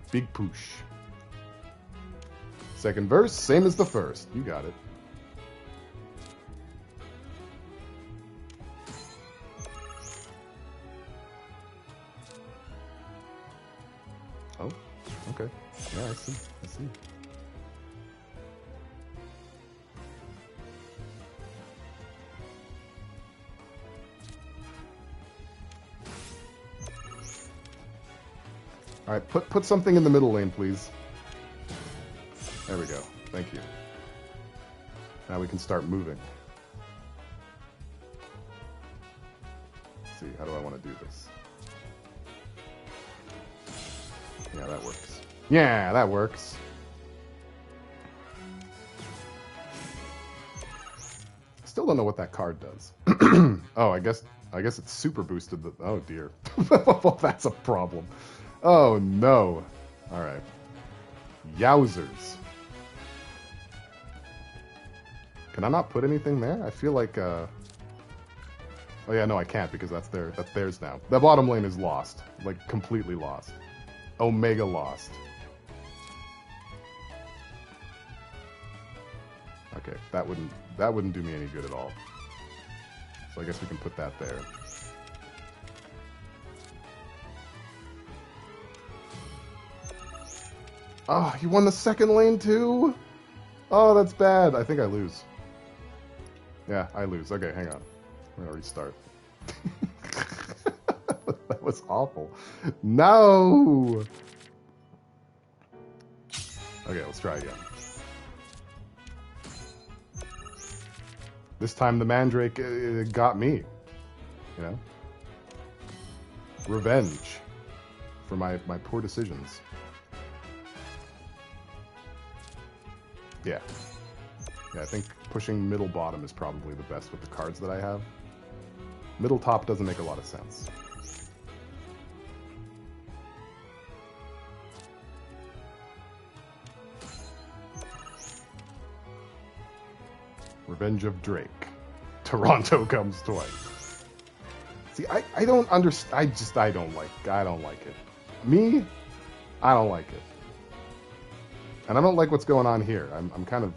Big push. Second verse, same as the first. You got it. Oh, okay. Yeah, I see. I see. All right, put something in the middle lane, please. There we go. Thank you. Now we can start moving. Let's see, how do I want to do this? Yeah, that works. Yeah, that works. Still don't know what that card does. Oh, I guess it's super boosted. Oh dear. Well, that's a problem. Oh no. All right. Yowzers. Can I not put anything there? I feel like oh yeah, no, I can't because that's theirs now. The bottom lane is lost. Like completely lost. Omega lost. Okay, that wouldn't do me any good at all. So I guess we can put that there. Oh, you won the second lane too? Oh, that's bad. I think I lose. Yeah, I lose. Okay, hang on. We're gonna restart. That was awful. No! Okay, let's try again. This time the Mandrake got me. You know? Revenge for my poor decisions. Yeah. Yeah, I think pushing middle bottom is probably the best with the cards that I have. Middle top doesn't make a lot of sense. Revenge of Drake. Toronto comes twice. See, I don't understand. I don't like it. Me, I don't like it. And I don't like what's going on here. I'm kind of...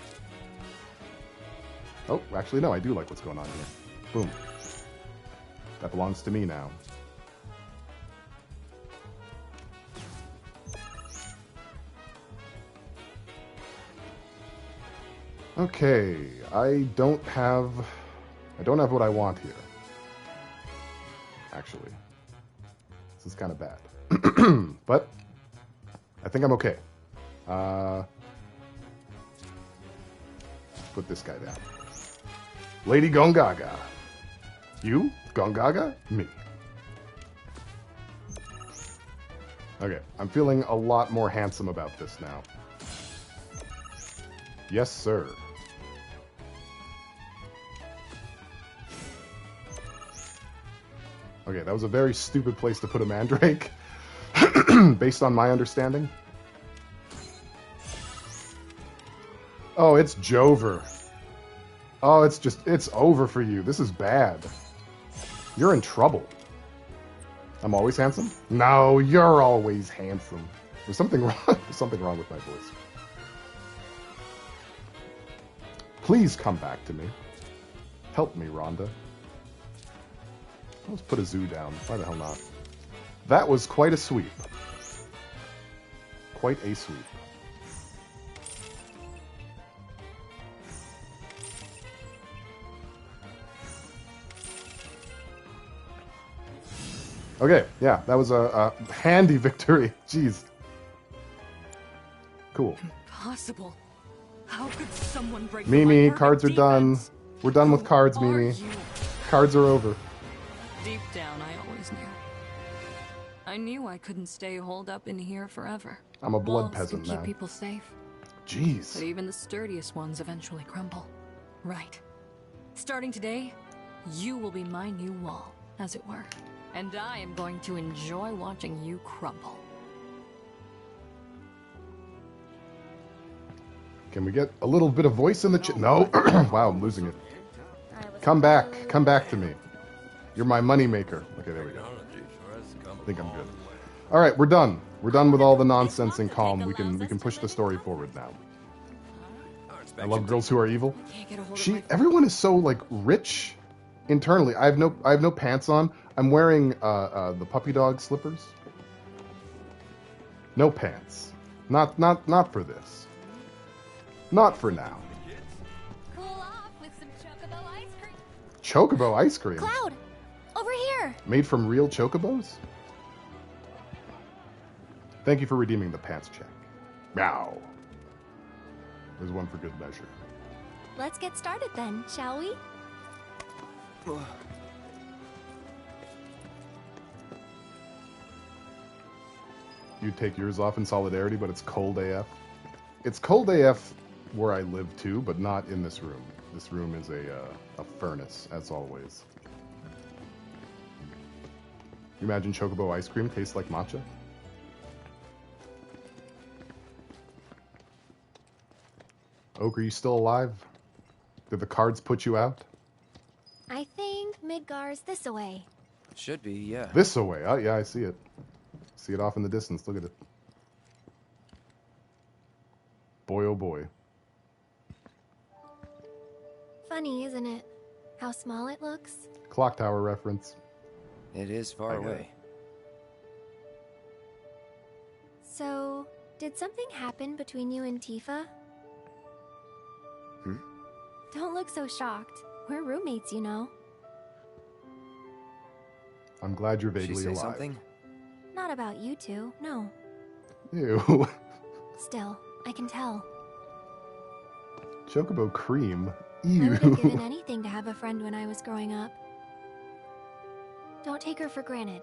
Oh, actually, no, I do like what's going on here. Boom. That belongs to me now. Okay, I don't have what I want here. Actually. This is kind of bad. But I think I'm okay. Put this guy down. Lady Gongaga. You? Gongaga? Me. Okay, I'm feeling a lot more handsome about this now. Yes, sir. Okay, that was a very stupid place to put a Mandrake, based on my understanding. Oh, it's Jover. Oh, it's over for you. This is bad. You're in trouble. I'm always handsome? No, you're always handsome. There's something wrong. There's something wrong with my voice. Please come back to me. Help me, Rhonda. Let's put a zoo down. Why the hell not? That was quite a sweep. Quite a sweep. Okay, yeah, that was a handy victory. Jeez. Cool. Impossible. How could someone break Mimi, cards are done. We're done with cards, Mimi. Cards are over. Deep down, I always knew. I knew I couldn't stay holed up in here forever. I'm a blood Walls peasant can keep now. people safe. Jeez. But even the sturdiest ones eventually crumble. Right. Starting today, you will be my new wall, as it were. And I am going to enjoy watching you crumble. Can we get a little bit of voice in the chat? No. Wow, I'm losing it. Come back. Come back to me. You're my money maker. Okay, there we go. I think I'm good. All right, we're done. We're done with all the nonsense in Calm. We can push the story forward now. I love girls who are evil. Everyone is so like rich internally. I have no pants on. I'm wearing the puppy dog slippers. No pants. Not for this. Not for now. Cool off with some chocobo ice cream. Chocobo ice cream? Cloud, over here. Made from real chocobos? Thank you for redeeming the pants check. Meow. There's one for good measure. Let's get started then, shall we? You take yours off in solidarity, but it's cold AF. It's cold AF where I live too, but not in this room. This room is a furnace, as always. You imagine chocobo ice cream tastes like matcha? Oak, are you still alive? Did the cards put you out? I think Midgar's this away. Should be, yeah. This away. Oh, yeah, I see it. See it off in the distance. Look at it. Boy, oh boy. Funny, isn't it? How small it looks? Clock tower reference. It is far away. So, did something happen between you and Tifa? Don't look so shocked. We're roommates, you know. I'm glad you're vaguely She say alive. Something? Not about you two, no. Ew. Still, I can tell. Chocobo cream. I Ew. would have given anything to have a friend when I was growing up. Don't take her for granted.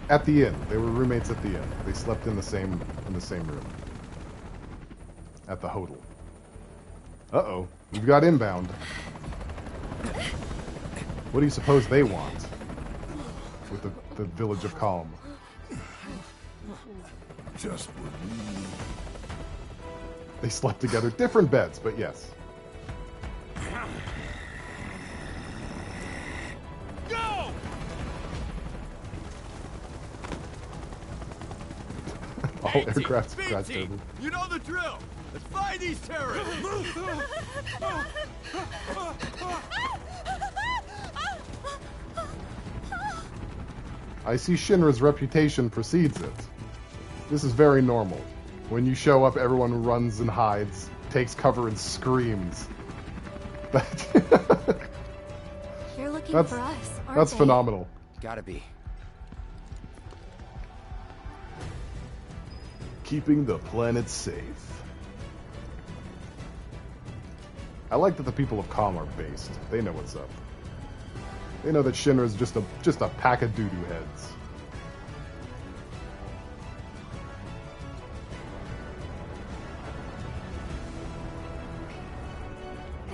At the inn. They were roommates at the inn. They slept in the same room. At the hotel. Uh-oh. We've got inbound. What do you suppose they want? With the village of Calm. Just for me. They slept together. Different beds, but yes. Go! All aircraft crash table. You know the drill. Let's find these terrorists. I see Shinra's reputation precedes it. This is very normal. When you show up, everyone runs and hides, takes cover and screams. They're looking That's- for us, aren't That's they? phenomenal. Gotta be. Keeping the planet safe. I like that the people of Calm are based. They know what's up. They know that Shinra's just a pack of doo-doo heads.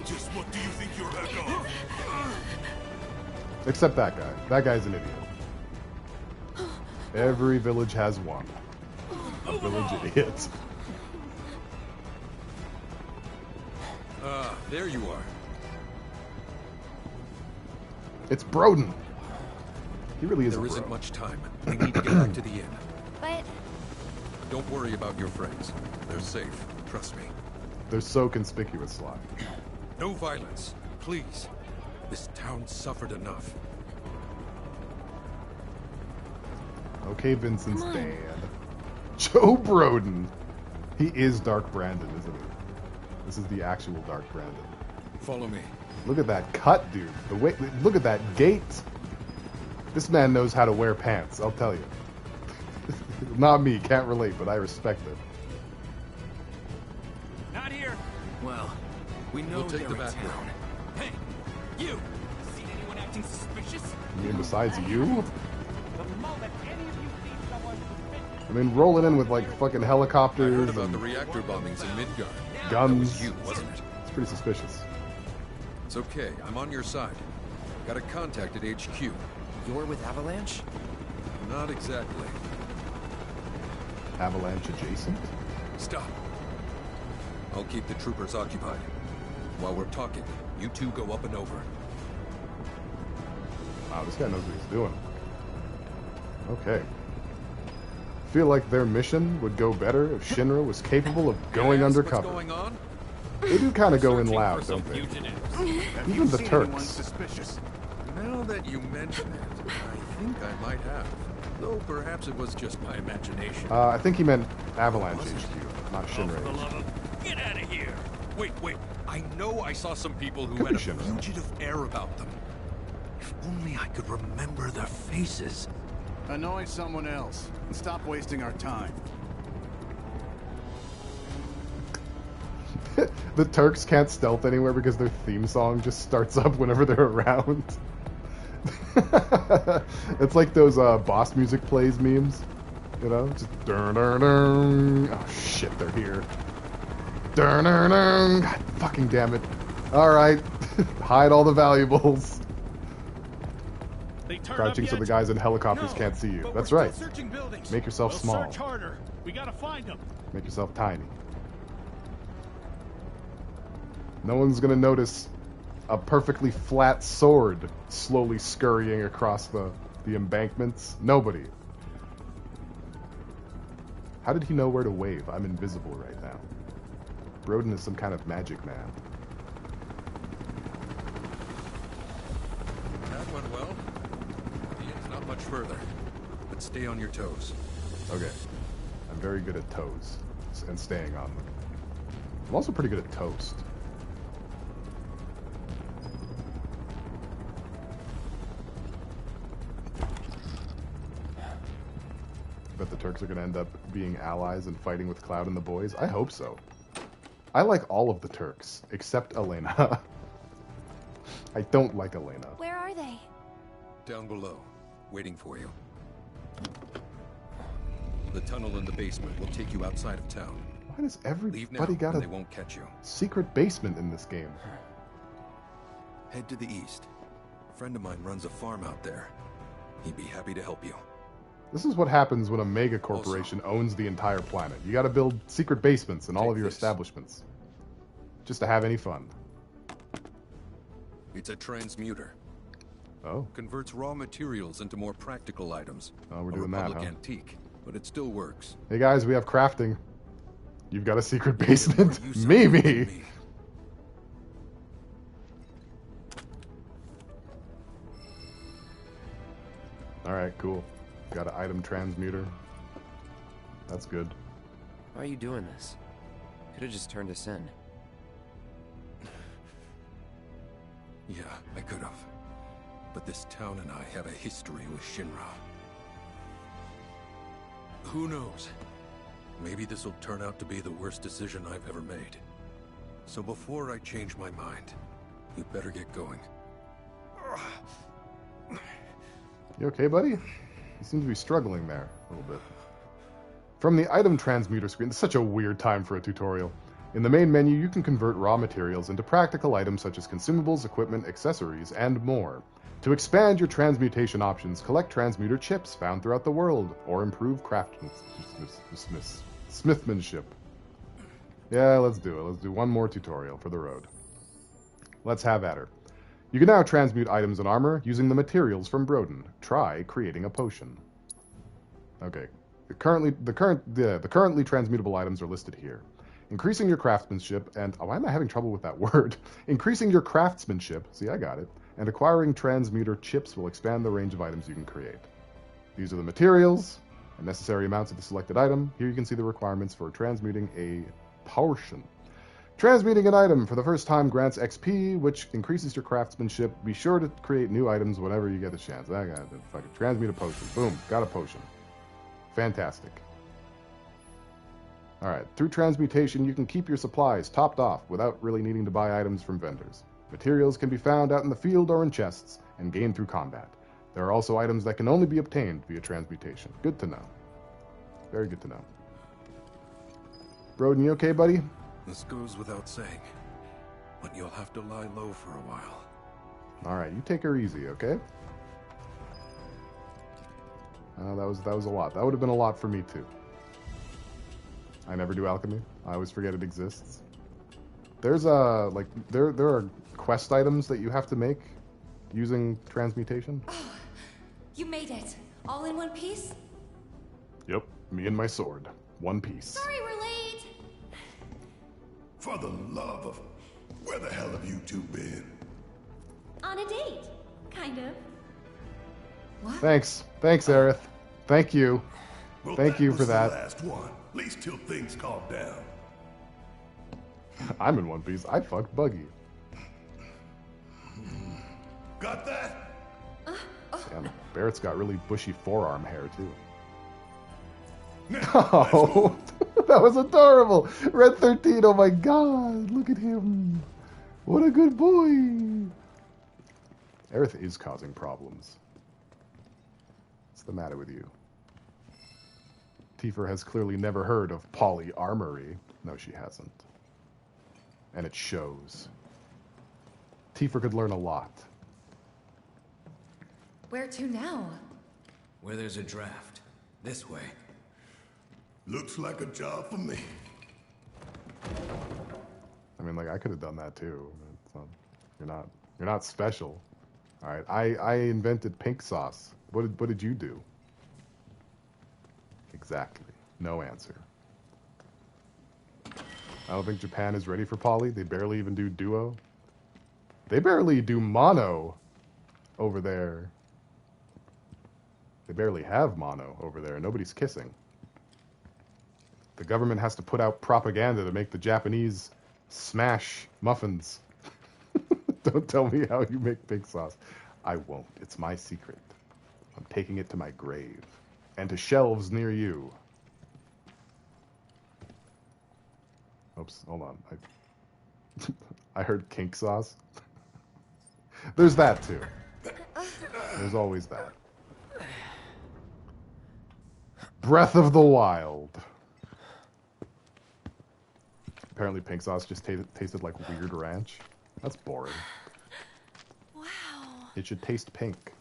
Just what do you think you're echo? Except that guy. That guy's an idiot. Every village has one. A village idiot. There you are. It's Broden. He really is. There a isn't bro. much time. We need to get back to the inn. But Don't worry about your friends. They're safe. Trust me. They're so conspicuous, Sly. No violence. Please. This town suffered enough. Okay, Vincent's dad. Joe Broden. He is Dark Brandon, isn't he? This is the actual Dark Brandon. Follow me. Look at that cut, dude. The way, look at that gait. This man knows how to wear pants, I'll tell you. Not me, can't relate, but I respect it. Not here. Well, we know We'll take they're the in back town. Hey, you! Seen anyone acting suspicious? I mean, besides you? The moment any of you see someone suspicious, I mean, rolling in with like fucking I helicopters heard about and the reactor bombings in Midgar. That guns. was you, wasn't it? It's pretty suspicious. It's okay. I'm on your side. Got a contact at HQ. You're with Avalanche? Not exactly. Avalanche adjacent? Stop. I'll keep the troopers occupied. While we're talking, you two go up and over. Wow, this guy knows what he's doing. Okay. Feel like their mission would go better if Shinra was capable of going Yes, undercover. What's going on? They do kind of go in loud, don't they? Have Even you the seen Turks. anyone suspicious? Well, Now that you mention it, I think I might have. Though perhaps it was just my imagination. I think he meant Avalanche HQ, not Shinra For the love HQ. of... Get out of here! Wait. I know I saw some people who Could had be a Shinra. fugitive air about them. If only I could remember their faces. Annoy someone else and stop wasting our time. The Turks can't stealth anywhere because their theme song just starts up whenever they're around. It's like those boss music plays memes, you know? Just dun dun dun. Oh shit, they're here. Dun dun dun. God fucking damn it! All right, hide all the valuables. Crouching so the guys in helicopters can't see you. That's right. Make yourself small. Search harder. We gotta find them. Make yourself tiny. No one's gonna notice a perfectly flat sword slowly scurrying across the embankments. Nobody. How did he know where to wave? I'm invisible right now. Broden is some kind of magic man. That went well. The end's not much further, but stay on your toes. Okay. I'm very good at toes and staying on them. I'm also pretty good at toast. Bet the Turks are going to end up being allies and fighting with Cloud and the boys. I hope so. I like all of the Turks, except Elena. I don't like Elena. Where are they? Down below, waiting for you. The tunnel in the basement will take you outside of town. Why does Leave now, everybody got and a they won't catch you. secret basement in this game? Head to the east. A friend of mine runs a farm out there. He'd be happy to help you. This is what happens when a mega corporation owns the entire planet. You got to build secret basements in all of your establishments. Just to have any fun. It's a transmuter. Oh. Converts raw materials into more practical items. Oh, we're a doing that, Republic huh? antique, but it still works. Hey guys, we have crafting. You've got a secret basement? Maybe. Alright, cool. Got an item transmuter. That's good. Why are you doing this? Could have just turned us in. Yeah, I could have. But this town and I have a history with Shinra. Who knows? Maybe this will turn out to be the worst decision I've ever made. So before I change my mind, you better get going. You okay, buddy? You seem to be struggling there a little bit. From the item transmuter screen, it's such a weird time for a tutorial. In the main menu, you can convert raw materials into practical items such as consumables, equipment, accessories, and more. To expand your transmutation options, collect transmuter chips found throughout the world, or improve smithmanship. Yeah, let's do it. Let's do one more tutorial for the road. Let's have at her. You can now transmute items and armor using the materials from Broden. Try creating a potion. Okay. The currently transmutable items are listed here. Increasing your craftsmanship and... Oh, why am I having trouble with that word? Increasing your craftsmanship, see, I got it, and acquiring transmuter chips will expand the range of items you can create. These are the materials and necessary amounts of the selected item. Here you can see the requirements for transmuting a potion. Transmuting an item for the first time grants XP, which increases your craftsmanship. Be sure to create new items whenever you get the chance. I got it. Fucking transmute a potion. Boom. Got a potion. Fantastic. Alright, through transmutation you can keep your supplies topped off without really needing to buy items from vendors. Materials can be found out in the field or in chests and gained through combat. There are also items that can only be obtained via transmutation. Good to know. Very good to know. Broden, you okay, buddy? This goes without saying, but you'll have to lie low for a while. Alright, you take her easy, okay? That was a lot. That would have been a lot for me too. I never do alchemy. I always forget it exists. There's there are quest items that you have to make using transmutation. Oh, you made it. All in one piece? Yep, me and my sword. One piece. Sorry we're late. For the love of... Where the hell have you two been? On a date, kind of. What? Thanks, Aerith. Thank you. Well, Thank you for that. Was the last one. At least till things calm down. I'm in One Piece. I fucked Buggy. Got that? Damn, Barrett's got really bushy forearm hair too. Oh, that was adorable. Red 13. Oh my God, look at him. What a good boy. Aerith is causing problems. What's the matter with you? Tifa has clearly never heard of polyarmory. No, she hasn't. And it shows. Tifa could learn a lot. Where to now? Where there's a draft. This way. Looks like a job for me. I mean, like, I could have done that too. It's not, you're not special. All right, I invented pink sauce. What did you do? Exactly. No answer. I don't think Japan is ready for poly. They barely even do duo. They barely do mono over there. They barely have mono over there. Nobody's kissing. The government has to put out propaganda to make the Japanese smash muffins. Don't tell me how you make pig sauce. I won't. It's my secret. I'm taking it to my grave. And to shelves near you. Oops, hold on. I heard kink sauce. There's that too. There's always that. Breath of the Wild. Apparently pink sauce just tasted like weird ranch. That's boring. Wow. It should taste pink.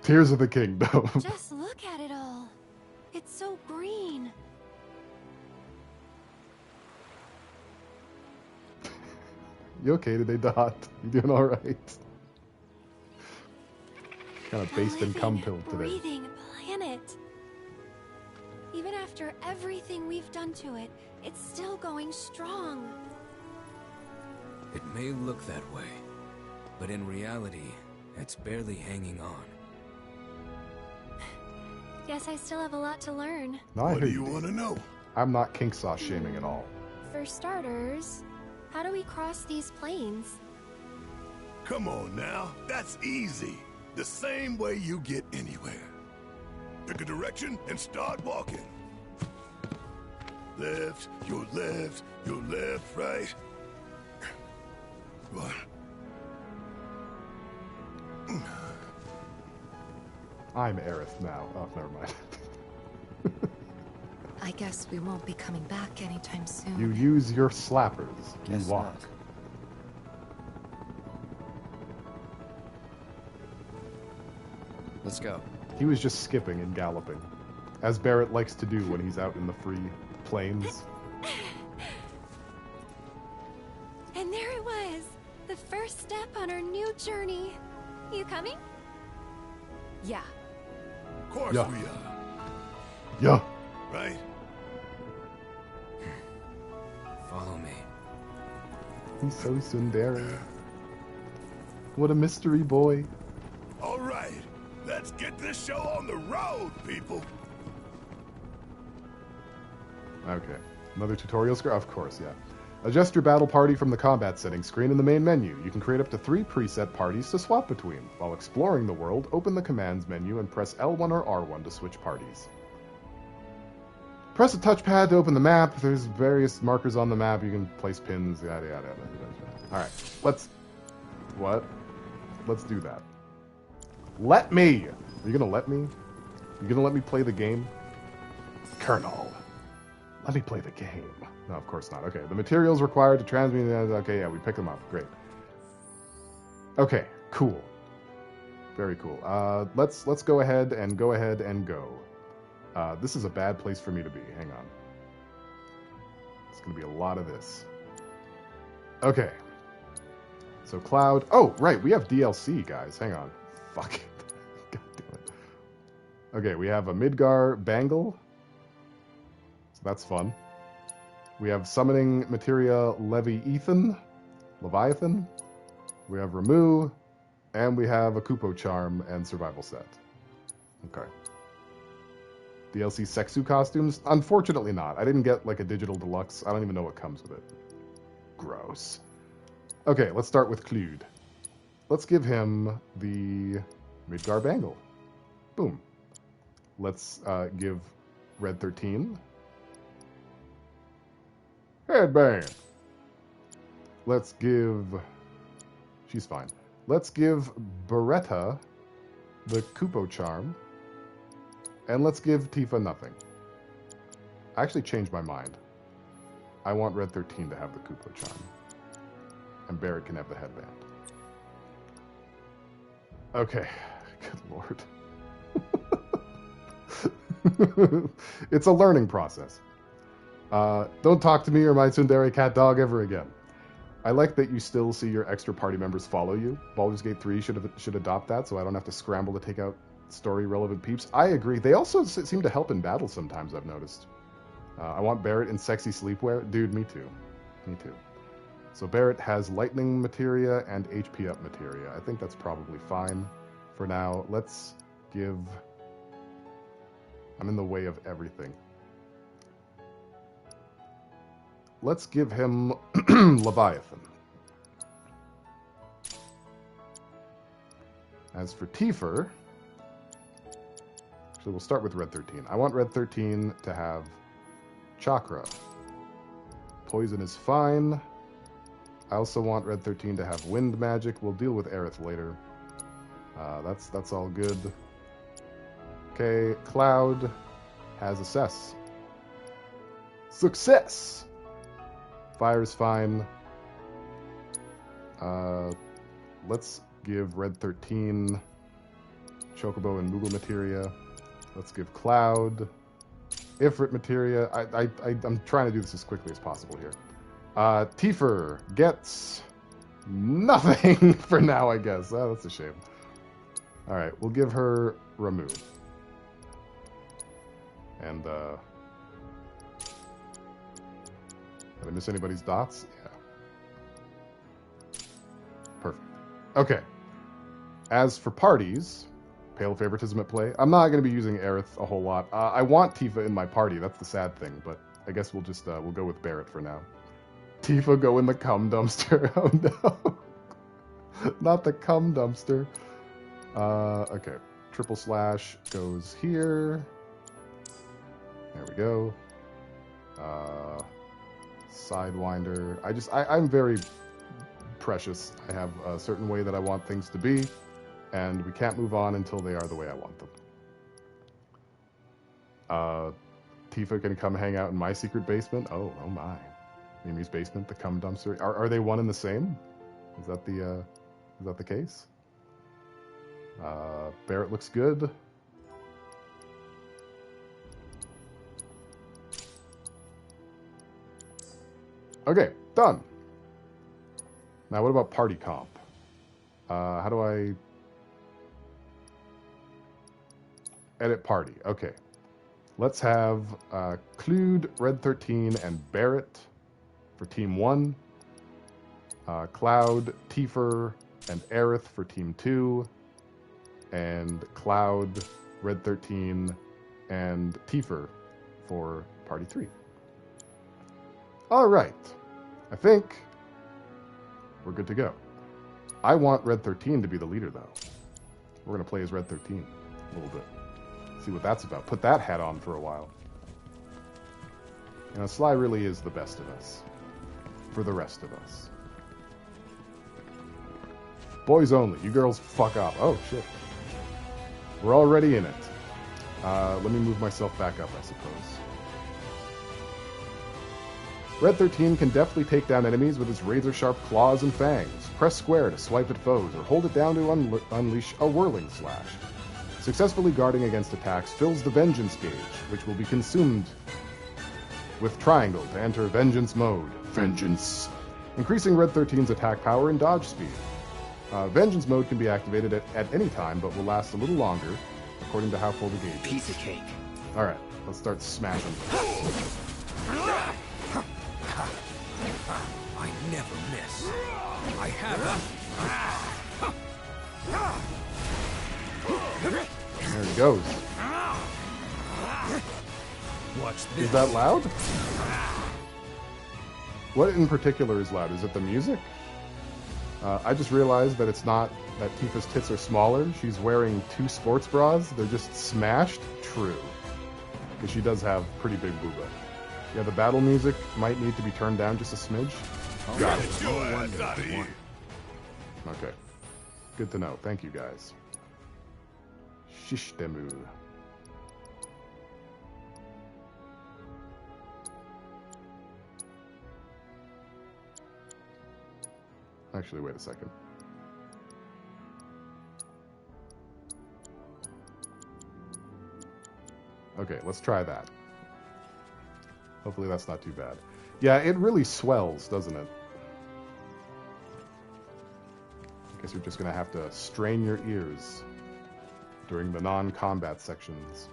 Tears of the Kingdom. Just look at it all. It's so green. You okay today, Dot? You doing alright? Kind of based and cum pilled today. Breathing planet. Even after everything we've done to it, it's still going strong. It may look that way, but in reality, it's barely hanging on. Guess I still have a lot to learn. No, What do you want to know? I'm not kink sauce shaming at all. For starters, how do we cross these plains? Come on now, that's easy. The same way you get anywhere. Pick a direction and start walking. Left, your left, right. What? I'm Aerith now. Oh, never mind. I guess we won't be coming back anytime soon. You use your slappers. You Guess walk. not. Let's go. He was just skipping and galloping, as Barrett likes to do when he's out in the free plains. And there it was, the first step on our new journey. You coming? Yeah. Of course Yeah. we are. Yeah. Right? Follow me. He's so tsundere. What a mystery boy. All right. Let's get this show on the road, people. Okay. Another tutorial screen? Of course, yeah. Adjust your battle party from the combat settings screen in the main menu. You can create up to 3 preset parties to swap between. While exploring the world, open the commands menu and press L1 or R1 to switch parties. Press the touchpad to open the map. There's various markers on the map. You can place pins, yada, yada, yada. Alright, let's... What? Let's do that. Let me! Are you gonna let me? You gonna let me play the game? Colonel. Let me play the game. No, of course not. Okay, the materials required to transmit... Okay, yeah, we pick them up. Great. Okay, cool. Very cool. Let's go ahead and go. This is a bad place for me to be. Hang on. It's gonna be a lot of this. Okay. So Cloud... Oh, right, we have DLC, guys. Hang on. Fuck it. God damn it. Okay, we have a Midgar Bangle. So that's fun. We have Summoning Materia Leviathan. We have Ramu. And we have a Kupo Charm and Survival Set. Okay. DLC Sexu costumes? Unfortunately not. I didn't get like a digital deluxe. I don't even know what comes with it. Gross. Okay, let's start with Clued. Let's give him the Midgar Bangle. Boom. Let's give Red 13 Headband. Let's give... She's fine. Let's give Beretta the Kupo Charm. And let's give Tifa nothing. I actually changed my mind. I want Red 13 to have the Kupo Charm. And Barrett can have the headband. Okay. Good lord. It's a learning process. Don't talk to me or my tsundere cat dog ever again. I like that you still see your extra party members follow you. Baldur's Gate 3 should adopt that, so I don't have to scramble to take out story-relevant peeps. I agree. They also seem to help in battle sometimes, I've noticed. I want Barrett in sexy sleepwear. Dude, me too. Me too. So Barrett has lightning materia and HP up materia. I think that's probably fine for now. Let's give... I'm in the way of everything. Let's give him Leviathan. As for Tifa, actually we'll start with Red 13. I want Red 13 to have Chakra. Poison is fine. I also want Red 13 to have Wind Magic. We'll deal with Aerith later. That's all good. Okay, Cloud has Assess. Success! Fire is fine. Let's give Red 13 Chocobo and Moogle materia. Let's give Cloud Ifrit materia. I'm trying to do this as quickly as possible here. Tifa gets nothing for now, I guess. Oh, that's a shame. Alright, we'll give her Ramu. And, did I miss anybody's dots? Yeah. Perfect. Okay. As for parties, Pale Favoritism at play. I'm not going to be using Aerith a whole lot. I want Tifa in my party. That's the sad thing, but I guess we'll just, we'll go with Barrett for now. Tifa go in the cum dumpster. Oh no. Not the cum dumpster. Okay. Triple Slash goes here. There we go. Sidewinder. I'm very precious. I have a certain way that I want things to be, and we can't move on until they are the way I want them. Tifa can come hang out in my secret basement. Oh my. Mimi's basement, the cum dumpster. Are they one and the same? Is that the case? Barrett looks good. Okay, done. Now what about party comp? How do I edit party? Okay. Let's have Clued, Red 13, and Barrett for Team 1. Cloud, Tifa, and Aerith for Team 2. And Cloud, Red 13, and Tifa for Party 3. Alright. I think we're good to go. I want Red 13 to be the leader, though. We're going to play as Red 13 a little bit. See what that's about. Put that hat on for a while. You know, Sly really is the best of us. For the rest of us. Boys only. You girls fuck off. Oh, shit. We're already in it. Let me move myself back up, I suppose. Red 13 can deftly take down enemies with his razor-sharp claws and fangs. Press square to swipe at foes, or hold it down to unleash a whirling slash. Successfully guarding against attacks fills the Vengeance gauge, which will be consumed with triangle to enter Vengeance mode. Vengeance! Increasing Red 13's attack power and dodge speed. Vengeance mode can be activated at any time, but will last a little longer, according to how full the gauge is. Piece of cake. Alright, let's start smashing. I never miss. I have There he goes. Watch this. Is that loud? What in particular is loud? Is it the music? I just realized that it's not that Tifa's tits are smaller. She's wearing 2 sports bras. They're just smashed. True. Because she does have pretty big booba. Yeah, the battle music might need to be turned down just a smidge. Got it. Okay. Good to know. Thank you, guys. Shishitemu. Actually, wait a second. Okay, let's try that. Hopefully that's not too bad. Yeah, it really swells, doesn't it? I guess you're just gonna have to strain your ears during the non-combat sections.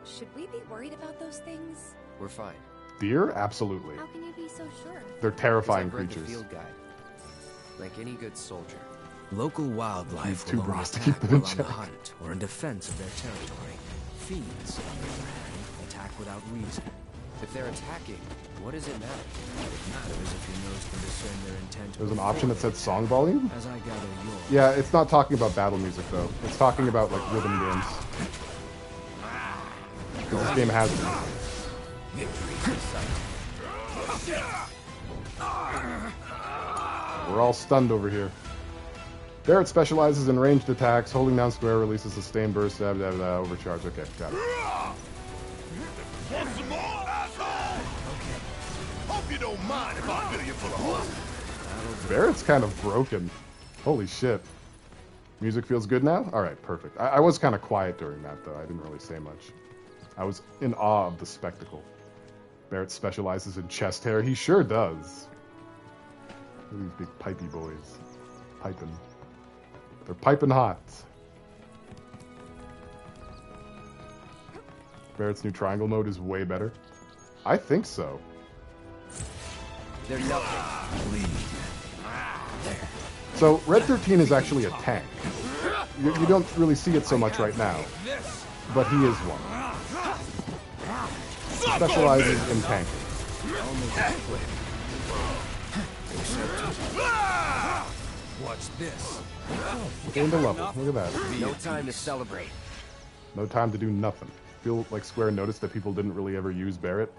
Should we be worried about those things? We're fine. Deer? Absolutely. How can you be so sure? They're terrifying I've read the creatures. field guide. Like any good soldier. Local wildlife will only attack while on the hunt or in defense of their territory. Fiends, on the other hand, attack without reason. If they're attacking, what does it matter? It matters if your nose can discern their intent. There's an option that said song volume? As I gather yours. Yeah, it's not talking about battle music, though. It's talking about, like, rhythm games. Because this game has it. We're all stunned over here. Barrett specializes in ranged attacks. Holding down square releases sustained burst. Overcharge. Okay, got it. Want some more, asshole? Okay. Hope you don't mind if I fill you full of holes. Barrett's kind of broken. Holy shit. Music feels good now? Alright, perfect. I was kind of quiet during that, though. I didn't really say much. I was in awe of the spectacle. Barrett specializes in chest hair. He sure does. Look at these big pipey boys. Piping. They're piping hot. Barrett's new triangle mode is way better. I think so. They're nothing. So, Red 13 is actually a tank. You don't really see it so much right now. But he is one. He specializes in tanking. Watch this. Gained a level. Look at that. No time to celebrate. No time to do nothing. Feel like Square noticed that people didn't really ever use Barrett.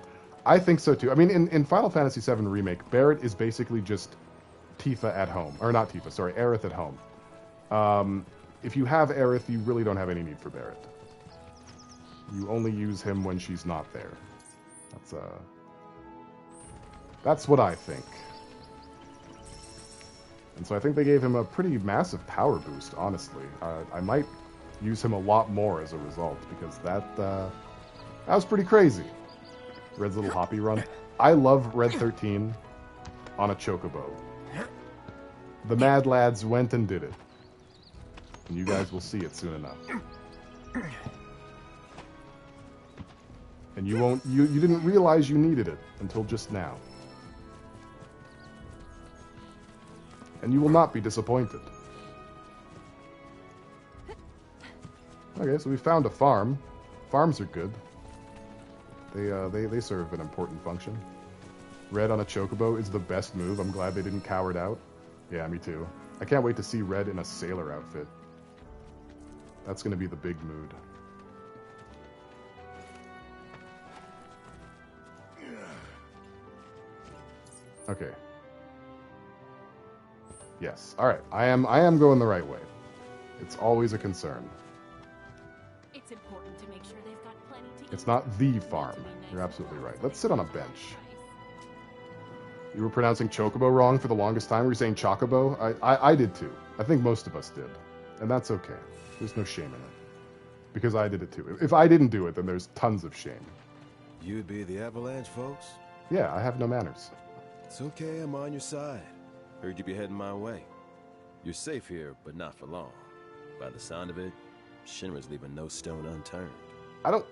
I think so too. I mean, in Final Fantasy VII Remake, Barrett is basically just Tifa at home. Or not Tifa, sorry, Aerith at home. If you have Aerith, you really don't have any need for Barrett. You only use him when she's not there. That's what I think. And so I think they gave him a pretty massive power boost, honestly. I might use him a lot more as a result, because that was pretty crazy. Red's little hoppy run. I love Red 13 on a chocobo. The Mad Lads went and did it. And you guys will see it soon enough. And you didn't realize you needed it until just now. And you will not be disappointed. Okay, so we found a farm. Farms are good. They serve an important function. Red on a chocobo is the best move. I'm glad they didn't cower it out. Yeah, me too. I can't wait to see Red in a sailor outfit. That's going to be the big mood. Okay. Yes. All right. I am going the right way. It's always a concern. It's important to make sure they've got plenty to eat. It's not the farm. You're absolutely right. Let's sit on a bench. You were pronouncing chocobo wrong for the longest time. Were you saying chocobo? I did too. I think most of us did. And that's okay. There's no shame in it. Because I did it too. If I didn't do it, then there's tons of shame. You'd be the Avalanche, folks? Yeah, I have no manners. It's okay, I'm on your side. Heard you be heading my way. You're safe here, but not for long. By the sound of it, Shinra's leaving no stone unturned.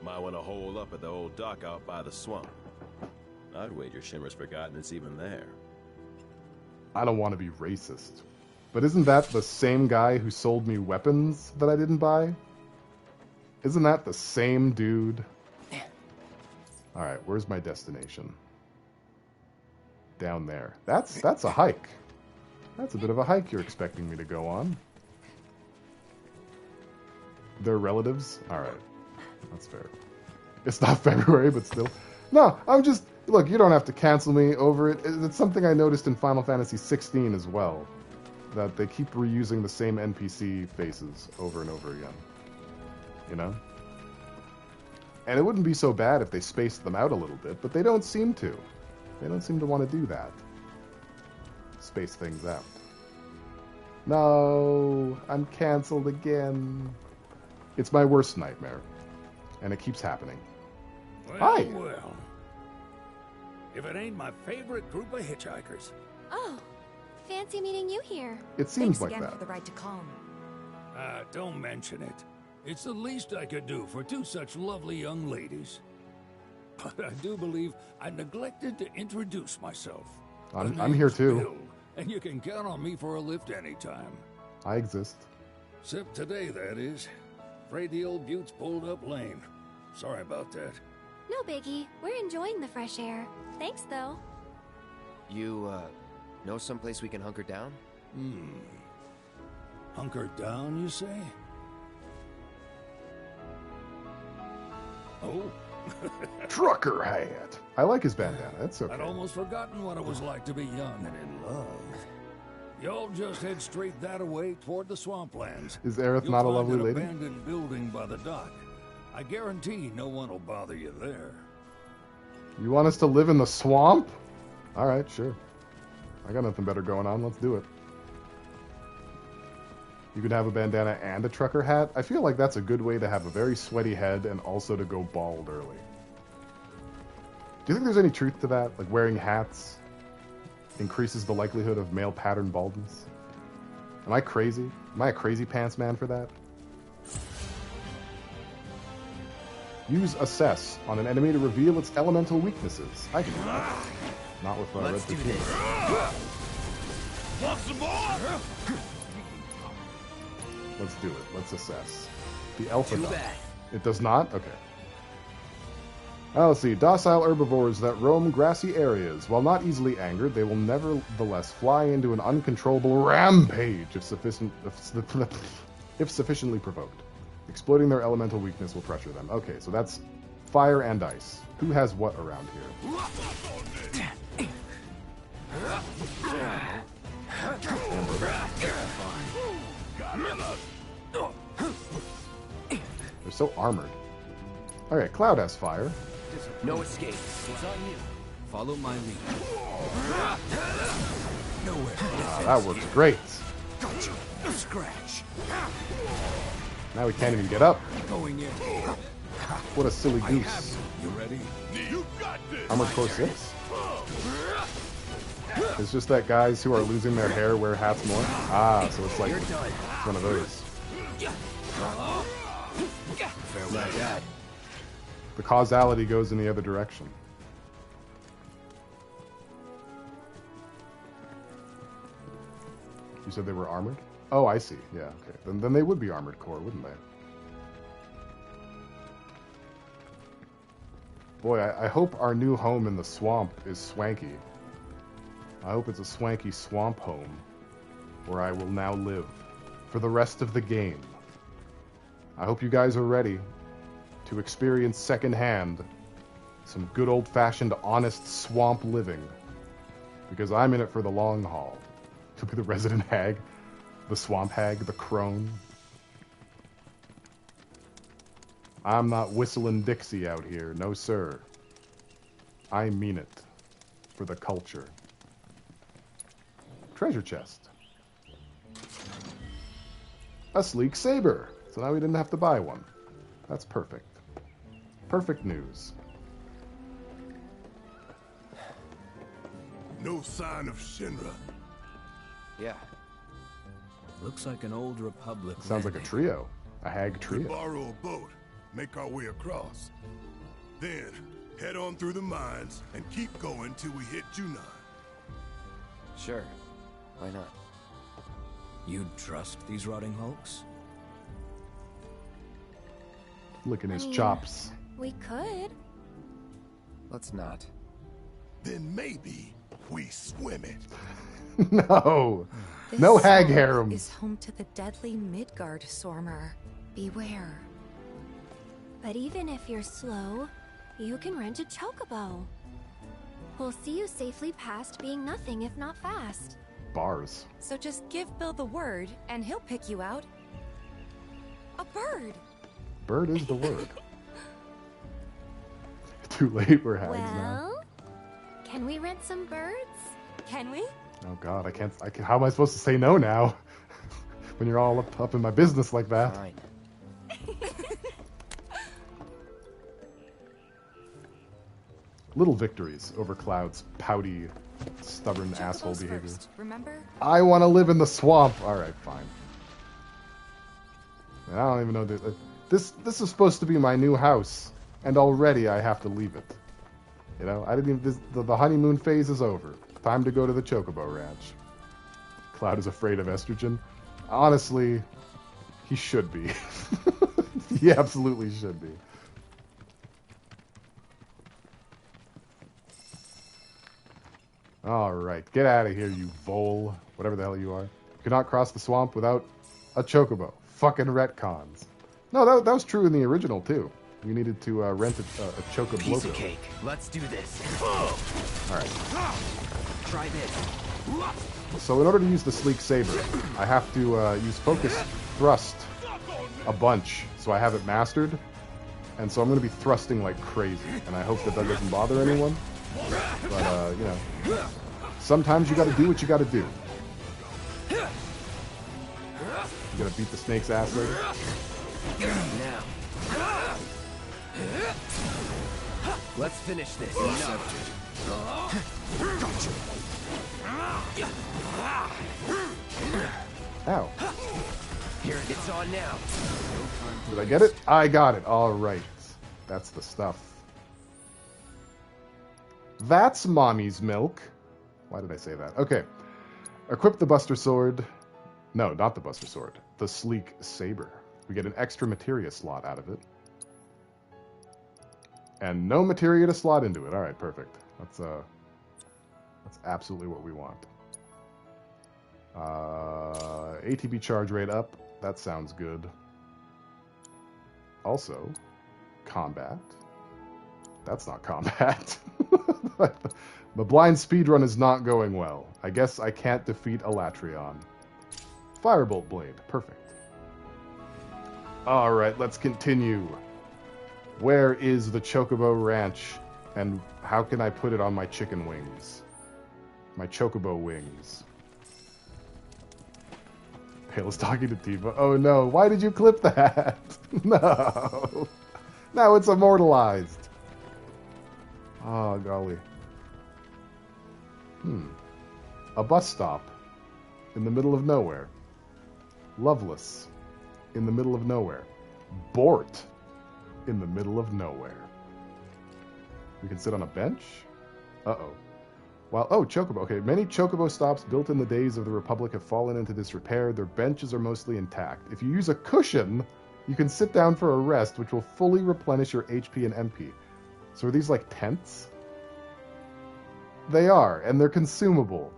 Might want to hole up at the old dock out by the swamp. I'd wager Shinra's forgotten it's even there. I don't want to be racist, But isn't that the same guy who sold me weapons that I didn't buy? Isn't that the same dude? Alright, where's my destination? Down there. That's a hike. That's a bit of a hike you're expecting me to go on. They're relatives? Alright. That's fair. It's not February, but still. No, I'm just... Look, you don't have to cancel me over it. It's something I noticed in Final Fantasy XVI as well. That they keep reusing the same NPC faces over and over again. You know? And it wouldn't be so bad if they spaced them out a little bit, but they don't seem to. They don't seem to want to do that. Space things out. No, I'm canceled again. It's my worst nightmare. And it keeps happening. Well, Hi! well. If it ain't my favorite group of hitchhikers. Oh, fancy meeting you here. It seems Thanks like again that. for the ride to Calm. Don't mention it. It's the least I could do for two such lovely young ladies. But I do believe I neglected to introduce myself. I'm here too. Bill, and you can count on me for a lift anytime. I exist. Except today, that is. Afraid the old bute's pulled up lame. Sorry about that. No biggie. We're enjoying the fresh air. Thanks, though. You, know someplace we can hunker down? Hunker down, you say? Oh. Trucker hat. I like his bandana. That's okay. I'd almost forgotten what it was like to be young and in love. Y'all just head straight that way toward the swamplands. Is Aerith not a lovely lady? You'll find an abandoned building by the dock. I guarantee no one will bother you there. You want us to live in the swamp? Alright, sure. I got nothing better going on. Let's do it. You can have a bandana and a trucker hat. I feel like that's a good way to have a very sweaty head and also to go bald early. Do you think there's any truth to that? Like wearing hats increases the likelihood of male pattern baldness? Am I crazy? Am I a crazy pants man for that? Use Assess on an enemy to reveal its elemental weaknesses. I can do that. Not with Let's do this. Want some more? Let's do it. Let's assess. The alpha Too dot. bad. It does not? Okay. Now let's see. Docile herbivores that roam grassy areas. While not easily angered, they will nevertheless fly into an uncontrollable rampage if sufficiently provoked. Exploiting their elemental weakness will pressure them. Okay, so that's fire and ice. Who has what around here? They're so armored. Alright, Cloud has fire. No escape. It's on you. Follow my lead. Nowhere. That works great. Got you. Scratch. Now we can't even get up. Going in. What a silly goose. You ready? You got this. Armored Core 6? It's just that guys who are losing their hair wear hats more? Ah, so it's like one of those. Like that. The causality goes in the other direction. You said they were armored? Oh, I see. Yeah, okay. Then they would be Armored Core, wouldn't they? Boy, I hope our new home in the swamp is swanky. I hope it's a swanky swamp home where I will now live for the rest of the game. I hope you guys are ready to experience secondhand some good old-fashioned honest swamp living, because I'm in it for the long haul. To be the resident hag, the swamp hag, the crone. I'm not whistling Dixie out here, no sir. I mean it. For the culture. Treasure chest. A sleek saber. So now we didn't have to buy one. That's perfect. Perfect news. No sign of Shinra. Yeah. Looks like an old Republic. Sounds like a trio. A hag We trio. borrow a boat, make our way across. Then, head on through the mines and keep going till we hit Junon. Sure. Why not? You'd trust these rotting hulks? Licking his chops. We could. Let's not. Then maybe we swim it. No. This No hag swamp harems. is home to the deadly Midgar Swarmer. Beware. But even if you're slow, you can rent a chocobo. We'll see you safely past being nothing if not fast. Bars. So just give Bill the word, and he'll pick you out. A bird. Bird is the word. Too late, we're hags now. Well, can we rent some birds? Can we? Oh God, I can't. How am I supposed to say no now? When you're all up in my business like that. Fine. Little victories over Cloud's pouty, stubborn asshole behavior. First, remember? I want to live in the swamp. All right, fine. And I don't even know this is supposed to be my new house, and already I have to leave it. You know, I didn't even. The honeymoon phase is over. Time to go to the Chocobo Ranch. Cloud is afraid of estrogen. Honestly, he should be. He absolutely should be. Alright, get out of here, you vole. Whatever the hell you are. You cannot cross the swamp without a chocobo. Fucking retcons. No, that was true in the original, too. You needed to rent a chocobo. Piece of cake. Let's do this. Alright. Try this. So in order to use the sleek saber, I have to use focus thrust a bunch, so I have it mastered. And so I'm going to be thrusting like crazy, and I hope that doesn't bother anyone. But, you know, sometimes you gotta do what you gotta do. You gotta beat the snake's ass later. Now. Let's finish this. Ow. Here, it's on now. Did I get it? I got it. Alright. That's the stuff. That's mommy's milk. Why did I say that? Okay. Equip the Buster Sword. No, not the Buster Sword. The Sleek Saber. We get an extra materia slot out of it. And no materia to slot into it. Alright, perfect. That's absolutely what we want. ATB charge rate up. That sounds good. Also, combat. That's not combat. The blind speedrun is not going well. I guess I can't defeat Elatrion. Firebolt Blade. Perfect. Alright, let's continue. Where is the Chocobo Ranch? And how can I put it on my chicken wings? My Chocobo wings. Pale is talking to Tifa. Oh no, why did you clip that? No. Now it's immortalized. Oh, golly. A bus stop in the middle of nowhere. Loveless in the middle of nowhere. Bort in the middle of nowhere. We can sit on a bench? Uh-oh. While, oh, Chocobo. Okay, many Chocobo stops built in the days of the Republic have fallen into disrepair. Their benches are mostly intact. If you use a cushion, you can sit down for a rest, which will fully replenish your HP and MP. So are these like tents? They are, and they're consumable.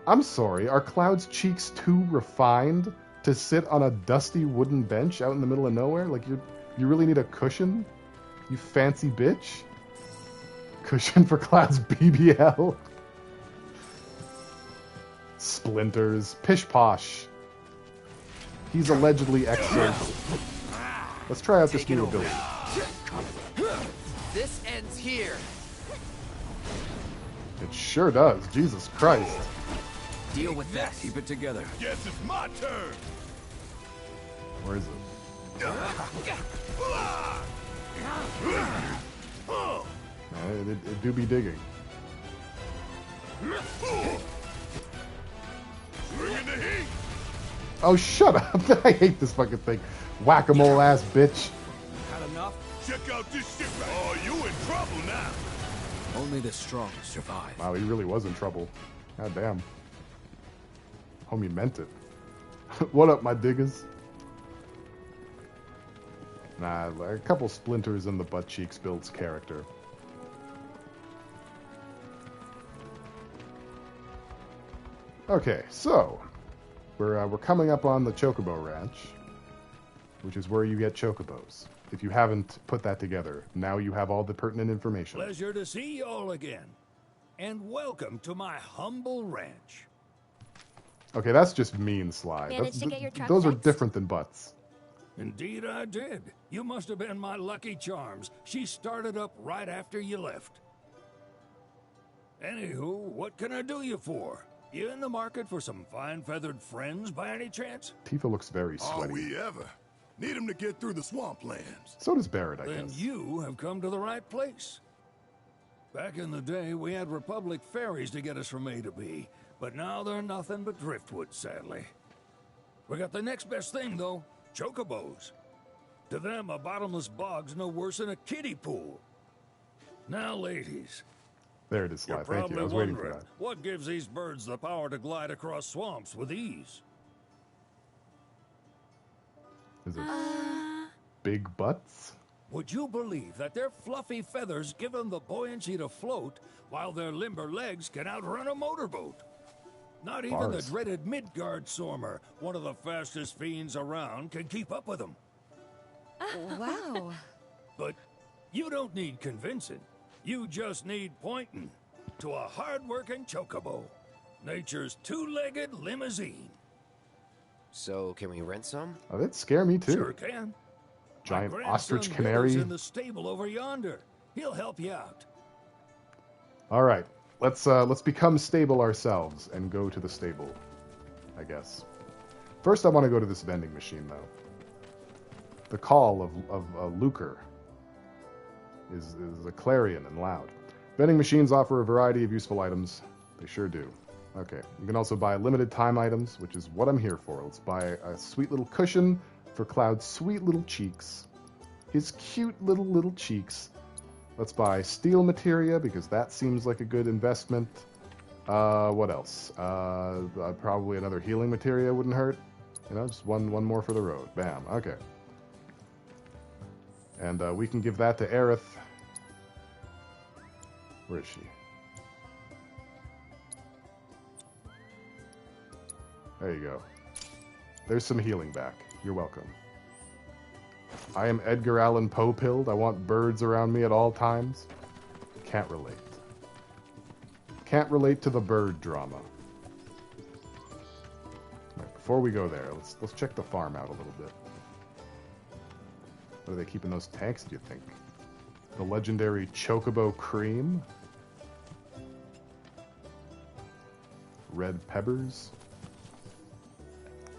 I'm sorry, are Cloud's cheeks too refined to sit on a dusty wooden bench out in the middle of nowhere? Like, you really need a cushion? You fancy bitch? Cushion for Cloud's BBL? Splinters. Pish posh. He's allegedly ex-surgeon. Let's try out this new ability. This ends here. It sure does. Jesus Christ. Deal with that. Keep it together. Guess it's my turn. Where is it? It do be digging. Oh, shut up. I hate this fucking thing. Whack-a-mole ass bitch. Had enough? Check out this shit right. Oh, you in trouble now. Only the strong survive. Wow, he really was in trouble. God damn. Homie meant it. What up, my diggers? Nah, a couple splinters in the butt cheeks builds character. Okay, so we're coming up on the Chocobo Ranch, which is where you get chocobos. If you haven't put that together, now you have all the pertinent information. Pleasure to see you all again, and welcome to my humble ranch. Okay, that's just mean, Sly. Managed to get your truck those are fixed? different than butts. Indeed I did. You must have been my lucky charms. She started up right after you left. Anywho, what can I do you for? You in the market for some fine-feathered friends by any chance? Tifa looks very Are sweaty. we ever? Need him to get through the swamplands. So does Barrett, I Then guess. you have come to the right place. Back in the day, we had Republic ferries to get us from A to B, but now they're nothing but driftwood, sadly. We got the next best thing, though, chocobos. To them, a bottomless bog's no worse than a kiddie pool. Now, ladies, There it is, Sly. you're Thank you. probably I was waiting for wondering, that. what gives these birds the power to glide across swamps with ease? Is it big butts? Would you believe that their fluffy feathers give them the buoyancy to float, while their limber legs can outrun a motorboat? Not even the Bars. dreaded Midgar Sormer, one of the fastest fiends around, can keep up with them. Wow. But you don't need convincing. You just need pointing to a hard-working chocobo. Nature's two-legged limousine. So, can we rent some? Oh, that'd scare me too. Sure can. Giant My ostrich grandson canary. Billy's in the stable over yonder. He'll help you out. All right, let's become stable ourselves and go to the stable, I guess. First, I want to go to this vending machine, though. The call of lucre is a clarion and loud. Vending machines offer a variety of useful items. They sure do. Okay, you can also buy limited time items, which is what I'm here for. Let's buy a sweet little cushion for Cloud's sweet little cheeks. His cute little cheeks. Let's buy steel materia, because that seems like a good investment. What else? Probably another healing materia wouldn't hurt. You know, just one more for the road. Bam. Okay. And we can give that to Aerith. Where is she? There you go. There's some healing back. You're welcome. I am Edgar Allan Poe-pilled. I want birds around me at all times. Can't relate. Can't relate to the bird drama. Right, before we go there, let's check the farm out a little bit. What are they keeping those tanks, do you think? The legendary Chocobo Cream? Red peppers?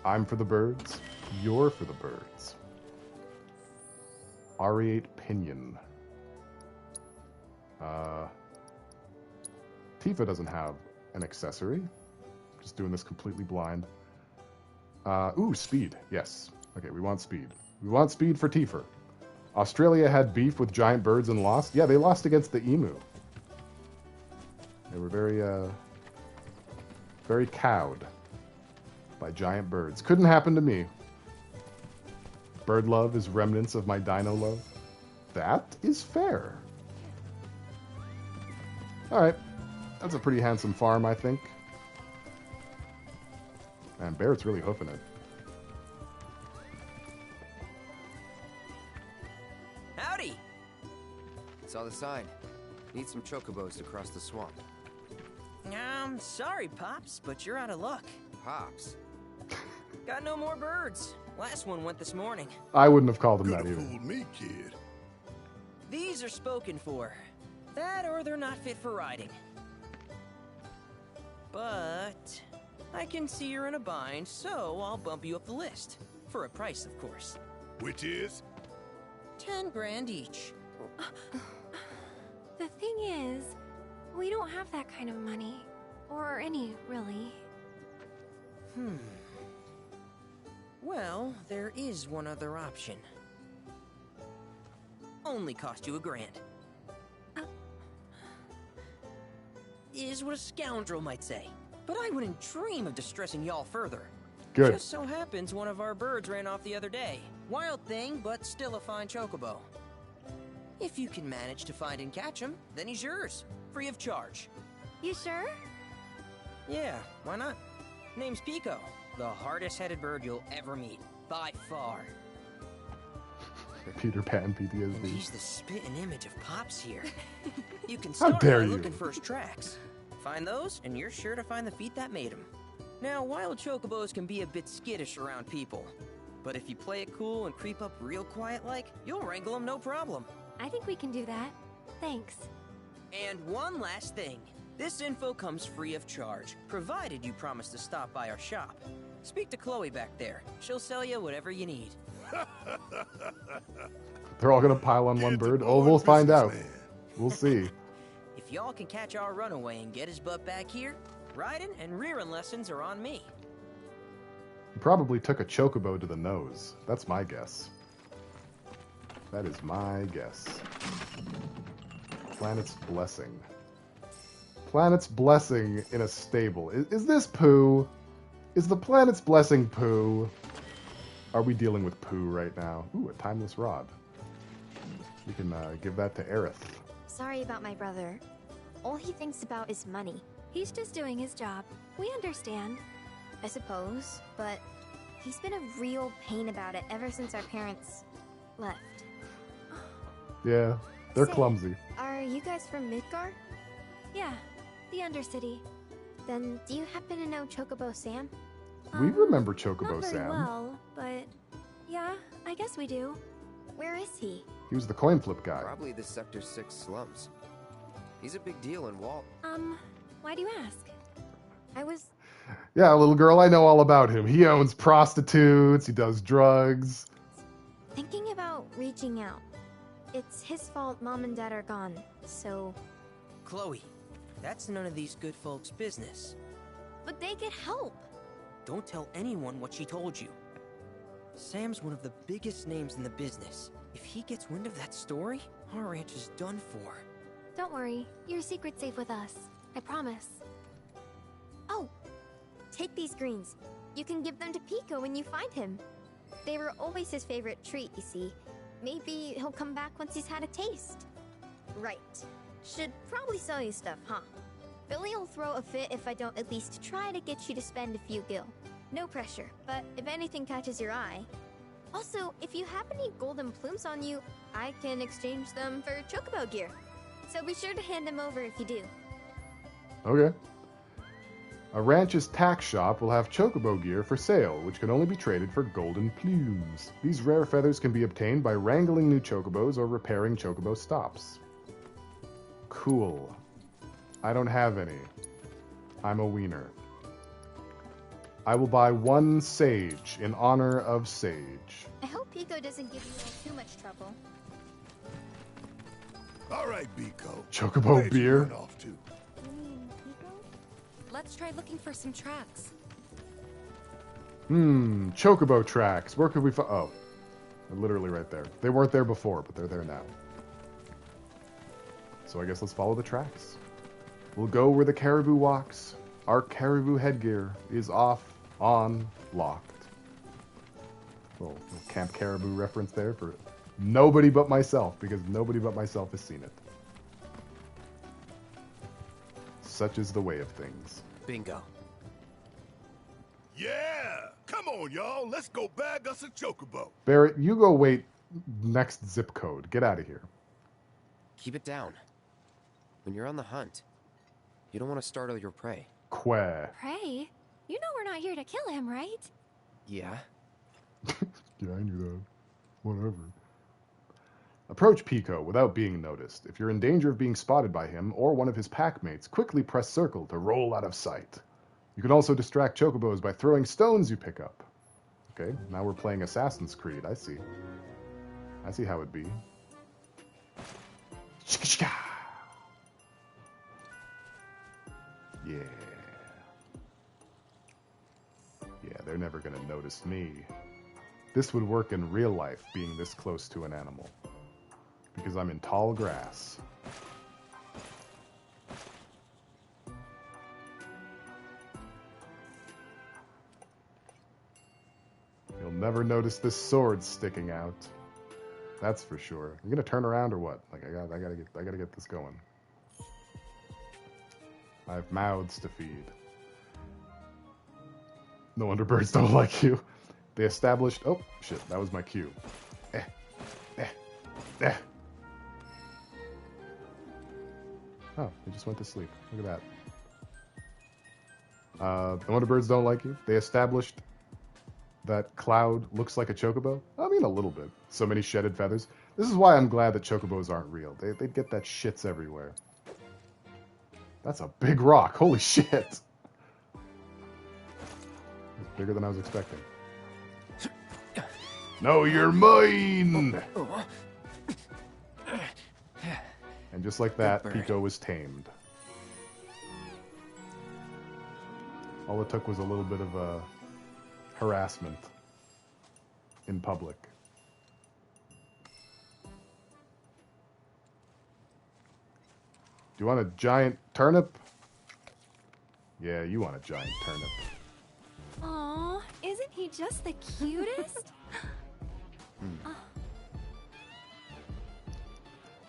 I'm for the birds. You're for the birds. R8 Pinion. Tifa doesn't have an accessory. Just doing this completely blind. Ooh, speed. Yes. Okay, we want speed. We want speed for Tifa. Australia had beef with giant birds and lost. Yeah, they lost against the emu. They were very cowed by giant birds. Couldn't happen to me. Bird love is remnants of my dino love. That is fair. Alright. That's a pretty handsome farm, I think. And Barrett's really hoofing it. Howdy! Saw the sign. Need some chocobos to cross the swamp. Sorry, Pops, but you're out of luck. Pops? Got no more birds. Last one went this morning. I wouldn't have called him that either. Fooled me, kid. These are spoken for. That or they're not fit for riding. But I can see you're in a bind, so I'll bump you up the list. For a price, of course. Which is? 10 grand each. The thing is, we don't have that kind of money. Or any, really. Well, there is one other option. Only cost you $1 grand. Is what a scoundrel might say. But I wouldn't dream of distressing y'all further. Good. Just so happens one of our birds ran off the other day. Wild thing, but still a fine chocobo. If you can manage to find and catch him, then he's yours, free of charge. You sure? Yeah, why not? Name's Pico, the hardest-headed bird you'll ever meet, by far. Peter Pan And PTSD. he's the spitting image of Pops here. You can How start dare by you. looking for his tracks. Find those, and you're sure to find the feet that made him. Now, wild chocobos can be a bit skittish around people. But if you play it cool and creep up real quiet-like, you'll wrangle them no problem. I think we can do that. Thanks. And one last thing. This info comes free of charge, provided you promise to stop by our shop. Speak to Chloe back there. She'll sell you whatever you need. They're all gonna pile on one bird. Oh, we'll find out. We'll see. If y'all can catch our runaway and get his butt back here, riding and rearing lessons are on me. He probably took a chocobo to the nose. That's my guess. That is my guess. Planet's Blessing. Planet's Blessing in a stable. Is this poo? Is the Planet's Blessing poo? Are we dealing with poo right now? Ooh, a timeless rod. You can give that to Aerith. Sorry about my brother. All he thinks about is money. He's just doing his job. We understand. I suppose, but he's been a real pain about it ever since our parents left. Yeah, they're Say, clumsy. Are you guys from Midgar? Yeah, the Undercity. Then do you happen to know Chocobo Sam? We remember Chocobo Not very Sam. well, but yeah, I guess we do. Where is he? He was the coin flip guy. Probably the Sector 6 slums. He's a big deal in Walt. Why do you ask? I was... Yeah, little girl, I know all about him. He owns prostitutes, he does drugs. thinking about reaching out. It's his fault Mom and Dad are gone, so... Chloe, that's none of these good folks' business. But they get help. Don't tell anyone what she told you. Sam's one of the biggest names in the business. If he gets wind of that story, our ranch is done for. Don't worry, your secret's safe with us. I promise. Oh, take these greens. You can give them to Pico when you find him. They were always his favorite treat, you see. Maybe he'll come back once he's had a taste. Right. Should probably sell you stuff, huh? Billy'll throw a fit if I don't at least try to get you to spend a few gil. No pressure, but if anything catches your eye... Also, if you have any golden plumes on you, I can exchange them for chocobo gear. So be sure to hand them over if you do. Okay. A ranch's tack shop will have chocobo gear for sale, which can only be traded for golden plumes. These rare feathers can be obtained by wrangling new chocobos or repairing chocobo stops. Cool. I don't have any. I'm a wiener. I will buy 1 sage in honor of Sage. I hope Pico doesn't give you all too much trouble. All right, Pico. Chocobo Where'd you beer? run off to? Let's try looking for some tracks. Chocobo tracks. Where could we find... Oh. They're literally right there. They weren't there before, but they're there now. So I guess let's follow the tracks. We'll go where the caribou walks. Our caribou headgear is off, on, locked. Little Camp Caribou reference there for nobody but myself, because nobody but myself has seen it. Such is the way of things. Bingo. Yeah! Come on, y'all. Let's go bag us a chocobo. Barrett, you go wait next zip code. Get out of here. Keep it down. When you're on the hunt, you don't want to startle your prey. Queh. Pray? You know we're not here to kill him, right? Yeah? Yeah, I knew that. Whatever. Approach Pico without being noticed. If you're in danger of being spotted by him or one of his packmates, quickly press circle to roll out of sight. You can also distract chocobos by throwing stones you pick up. Okay, now we're playing Assassin's Creed. I see. I see how it'd be. Yeah. Yeah, they're never gonna notice me. This would work in real life, being this close to an animal. Because I'm in tall grass. never noticed this sword sticking out. That's for sure. You gonna turn around or what? Like I gotta get this going. I have mouths to feed. No wonder birds don't like you. They established... Oh, shit. That was my cue. Oh, they just went to sleep. Look at that. No wonder birds don't like you. They established that Cloud looks like a chocobo. I mean, a little bit. So many shedded feathers. This is why I'm glad that chocobos aren't real. They'd get that shits everywhere. That's a big rock. Holy shit. It's bigger than I was expecting. No, you're mine! And just like that, Pico was tamed. All it took was a little bit of harassment in public. Do you want a giant turnip? Yeah, you want a giant turnip. Aw, isn't he just the cutest?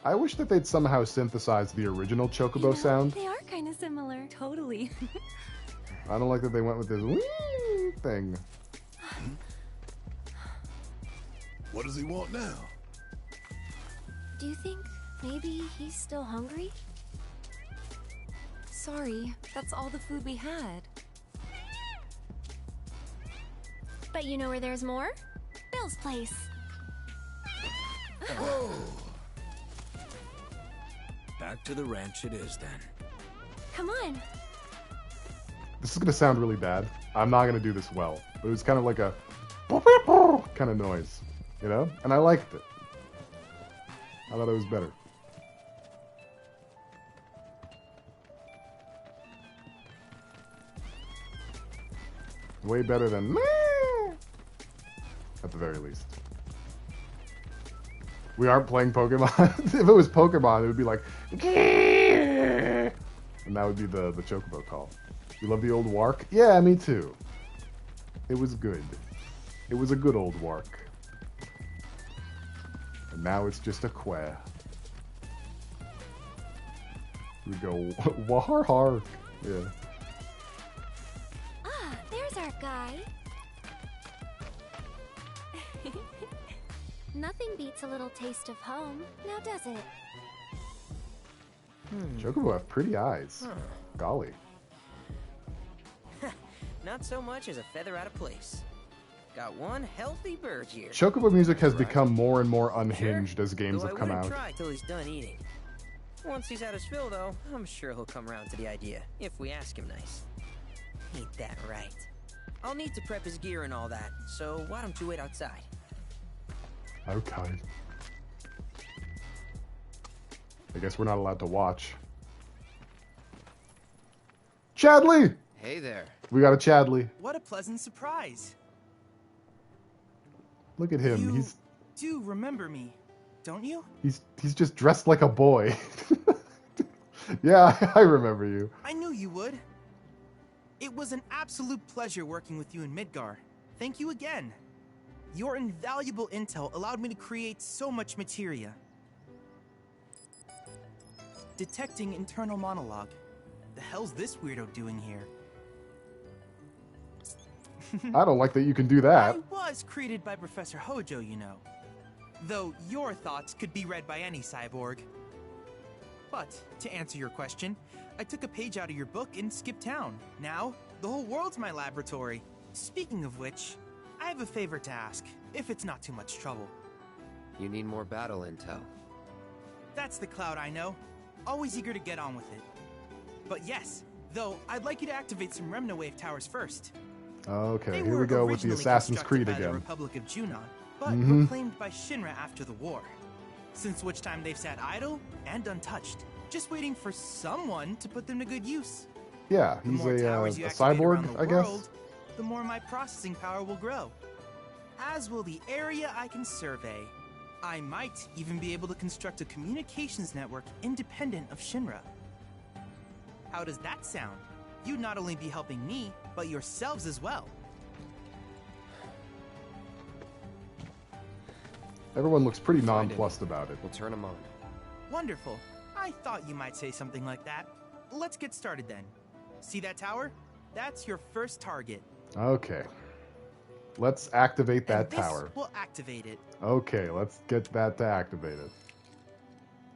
I wish that they'd somehow synthesize the original chocobo sound. They are kind of similar. Totally. I don't like that they went with this wee thing. What does he want now? Do you think maybe he's still hungry? Sorry, that's all the food we had. But you know where there's more? Bill's place. Oh. Back to the ranch it is then. Come on. This is going to sound really bad. I'm not going to do this well. But it was kind of like a kind of noise, you know? And I liked it. I thought it was better. Way better than at the very least. We aren't playing Pokemon. If it was Pokemon, it would be like, and that would be the Chocobo call. You love the old Wark? Yeah, me too. It was good. It was a good old Wark. And now it's just a Quair. We go, War. Yeah. Ah, there's our guy. Nothing beats a little taste of home, now does it? Chocobo have pretty eyes. Huh. Golly. Not so much as a feather out of place. Got one healthy bird here. Chocobo music has become more and more unhinged as games Though have come I out. wouldn't try till he's done eating. Once he's had his fill, though, I'm sure he'll come around to the idea, if we ask him nice. Ain't that right? I'll need to prep his gear and all that, so why don't you wait outside? Okay. I guess we're not allowed to watch. Chadley! Hey there. We got a Chadley. What a pleasant surprise. Look at him. You do remember me, don't you? He's just dressed like a boy. Yeah, I remember you. I knew you would. It was an absolute pleasure working with you in Midgar. Thank you again. Your invaluable intel allowed me to create so much materia. Detecting internal monologue. The hell's this weirdo doing here? I don't like that you can do that. I was created by Professor Hojo, you know. Though your thoughts could be read by any cyborg. But, to answer your question, I took a page out of your book and skipped town. Now, the whole world's my laboratory. Speaking of which, I have a favor to ask, if it's not too much trouble. You need more battle intel. That's the Cloud I know. Always eager to get on with it. But yes, though, I'd like you to activate some Remna Wave towers first. Okay, here we go with the Assassin's Creed by the again. Republic of Junon, but reclaimed by Shinra after the war. Since which time they've sat idle and untouched, just waiting for someone to put them to good use. Yeah, The he's more towers a you activate around cyborg, the I guess. world, the more my processing power will grow. As will the area I can survey. I might even be able to construct a communications network independent of Shinra. How does that sound? You'd not only be helping me, but yourselves as well. Everyone looks pretty nonplussed about it. We'll turn them on. Wonderful. I thought you might say something like that. Let's get started then. See that tower? That's your first target. Okay. Let's activate that and tower. This will activate it. Okay, let's get that to activate it.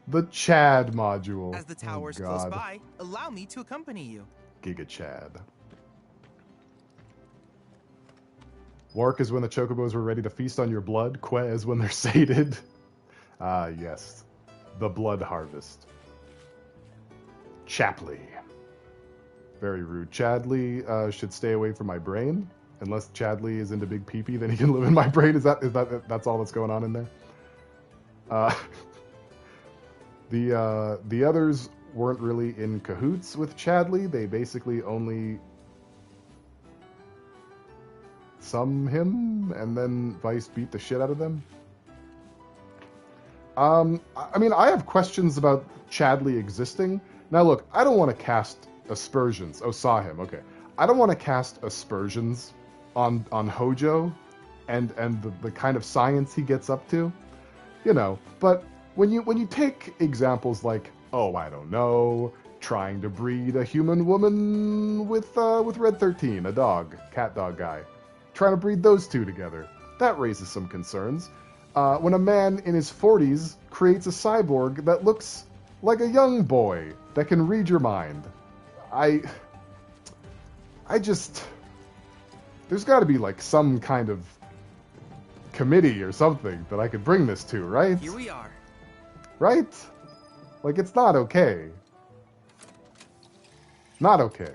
The Chad module. As the tower's close by, allow me to accompany you. Giga Chad. Wark is when the chocobos were ready to feast on your blood. Que is when they're sated. Ah, yes. The blood harvest. Chapley. Very rude. Chadley should stay away from my brain. Unless Chadley is into big pee-pee, then he can live in my brain. That's all that's going on in there? The others weren't really in cahoots with Chadley. They basically only him, and then Vice beat the shit out of them. I mean, I have questions about Chadley existing. Now look, I don't want to cast aspersions. Oh, saw him. Okay. I don't want to cast aspersions on Hojo and the kind of science he gets up to. You know, but when you take examples like, oh, I don't know, trying to breed a human woman with Red 13, a dog, cat dog guy, trying to breed those two together, that raises some concerns. When a man in his 40s creates a cyborg that looks like a young boy that can read your mind, I just, there's got to be like some kind of committee or something that I could bring this to, right? Here we are. Right? Like, it's not okay. Not okay.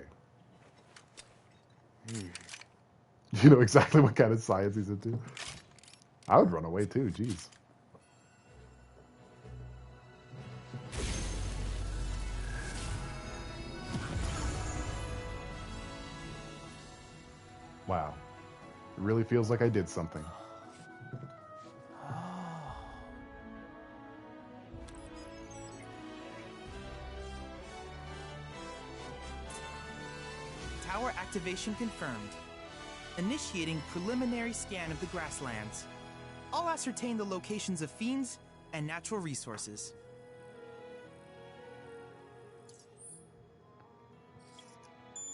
You know exactly what kind of science he's into. I would run away too, jeez. Wow. It really feels like I did something. Tower activation confirmed. Initiating preliminary scan of the grasslands. I'll ascertain the locations of fiends and natural resources.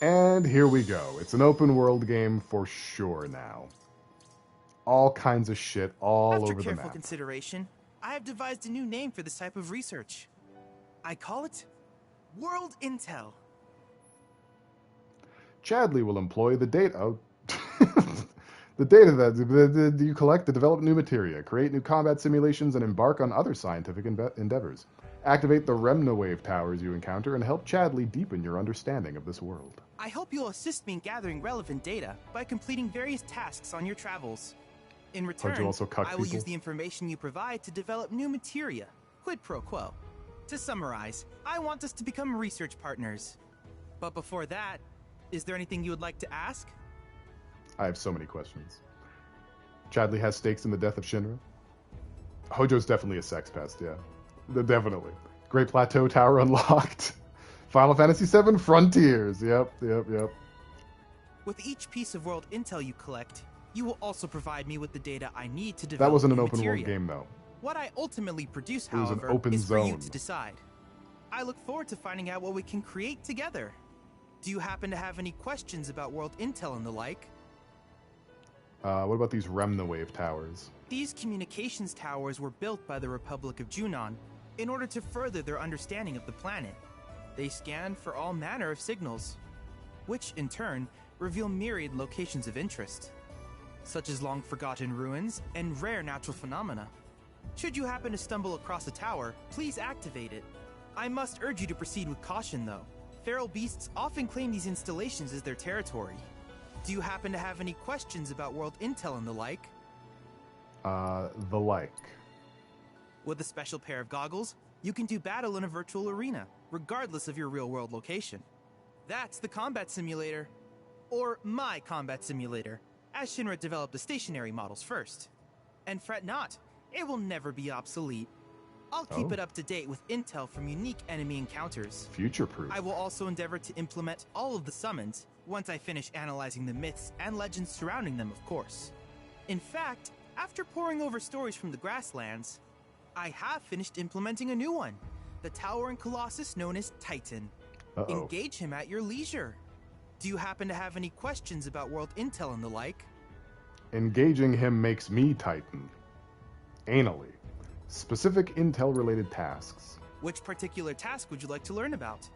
And here we go. It's an open world game for sure now. All kinds of shit all over the map. After careful consideration, I have devised a new name for this type of research. I call it World Intel. Chadley will employ the data. Oh, the data that you collect to develop new materia, create new combat simulations, and embark on other scientific endeavors. Activate the Remna wave towers you encounter and help Chadley deepen your understanding of this world. I hope you'll assist me in gathering relevant data by completing various tasks on your travels. In return, I will use the information you provide to develop new materia. Quid pro quo. To summarize, I want us to become research partners. But before that, is there anything you would like to ask? I have so many questions. Chadley has stakes in the death of Shinra. Hojo's definitely a sex pest, yeah. Definitely. Great Plateau Tower unlocked. Final Fantasy VII Frontiers. Yep. With each piece of world intel you collect, you will also provide me with the data I need to develop. That wasn't an open materia. world game, though. What I ultimately produce, It was an however, open is for you zone. to decide. I look forward to finding out what we can create together. Do you happen to have any questions about world intel and the like? What about these Remna wave towers? These communications towers were built by the Republic of Junon in order to further their understanding of the planet. They scan for all manner of signals, which in turn reveal myriad locations of interest, such as long-forgotten ruins and rare natural phenomena. Should you happen to stumble across a tower, please activate it. I must urge you to proceed with caution, though. Feral beasts often claim these installations as their territory. Do you happen to have any questions about world intel and the like? The like. With a special pair of goggles, you can do battle in a virtual arena, regardless of your real-world location. That's the combat simulator. Or my combat simulator, as Shinra developed the stationary models first. And fret not, it will never be obsolete. I'll keep it up to date with intel from unique enemy encounters. Future-proof. I will also endeavor to implement all of the summons once I finish analyzing the myths and legends surrounding them, of course. In fact, After poring over stories from the grasslands, I have finished implementing a new one. The towering colossus known as Titan. Engage him at your leisure. Do you happen to have any questions about world intel and the like? Engaging him makes me Titan. Anally. Specific intel-related tasks. Which particular task would you like to learn about?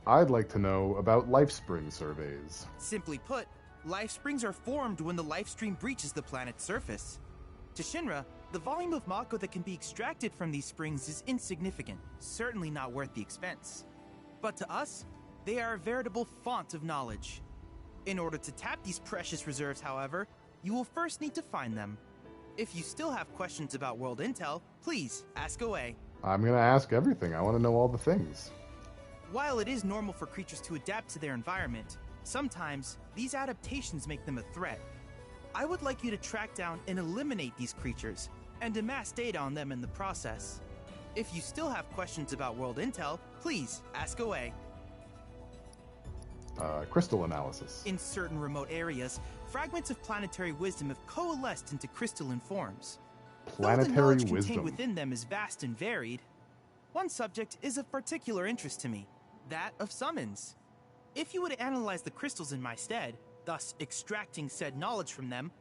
I'd like to know about lifespring surveys. Simply put, life springs are formed when the life stream breaches the planet's surface. To Shinra, the volume of Mako that can be extracted from these springs is insignificant, certainly not worth the expense. But to us, they are a veritable font of knowledge. In order to tap these precious reserves, however, you will first need to find them. If you still have questions about world intel, please ask away. I'm gonna ask everything. I want to know all the things. While it is normal for creatures to adapt to their environment, sometimes these adaptations make them a threat. I would like you to track down and eliminate these creatures, and amass data on them in the process. If you still have questions about world intel, please ask away. Crystal analysis. In certain remote areas, fragments of planetary wisdom have coalesced into crystalline forms. Planetary Though the knowledge wisdom. contained within them is vast and varied, one subject is of particular interest to me, that of summons. If you would analyze the crystals in my stead, thus extracting said knowledge from them,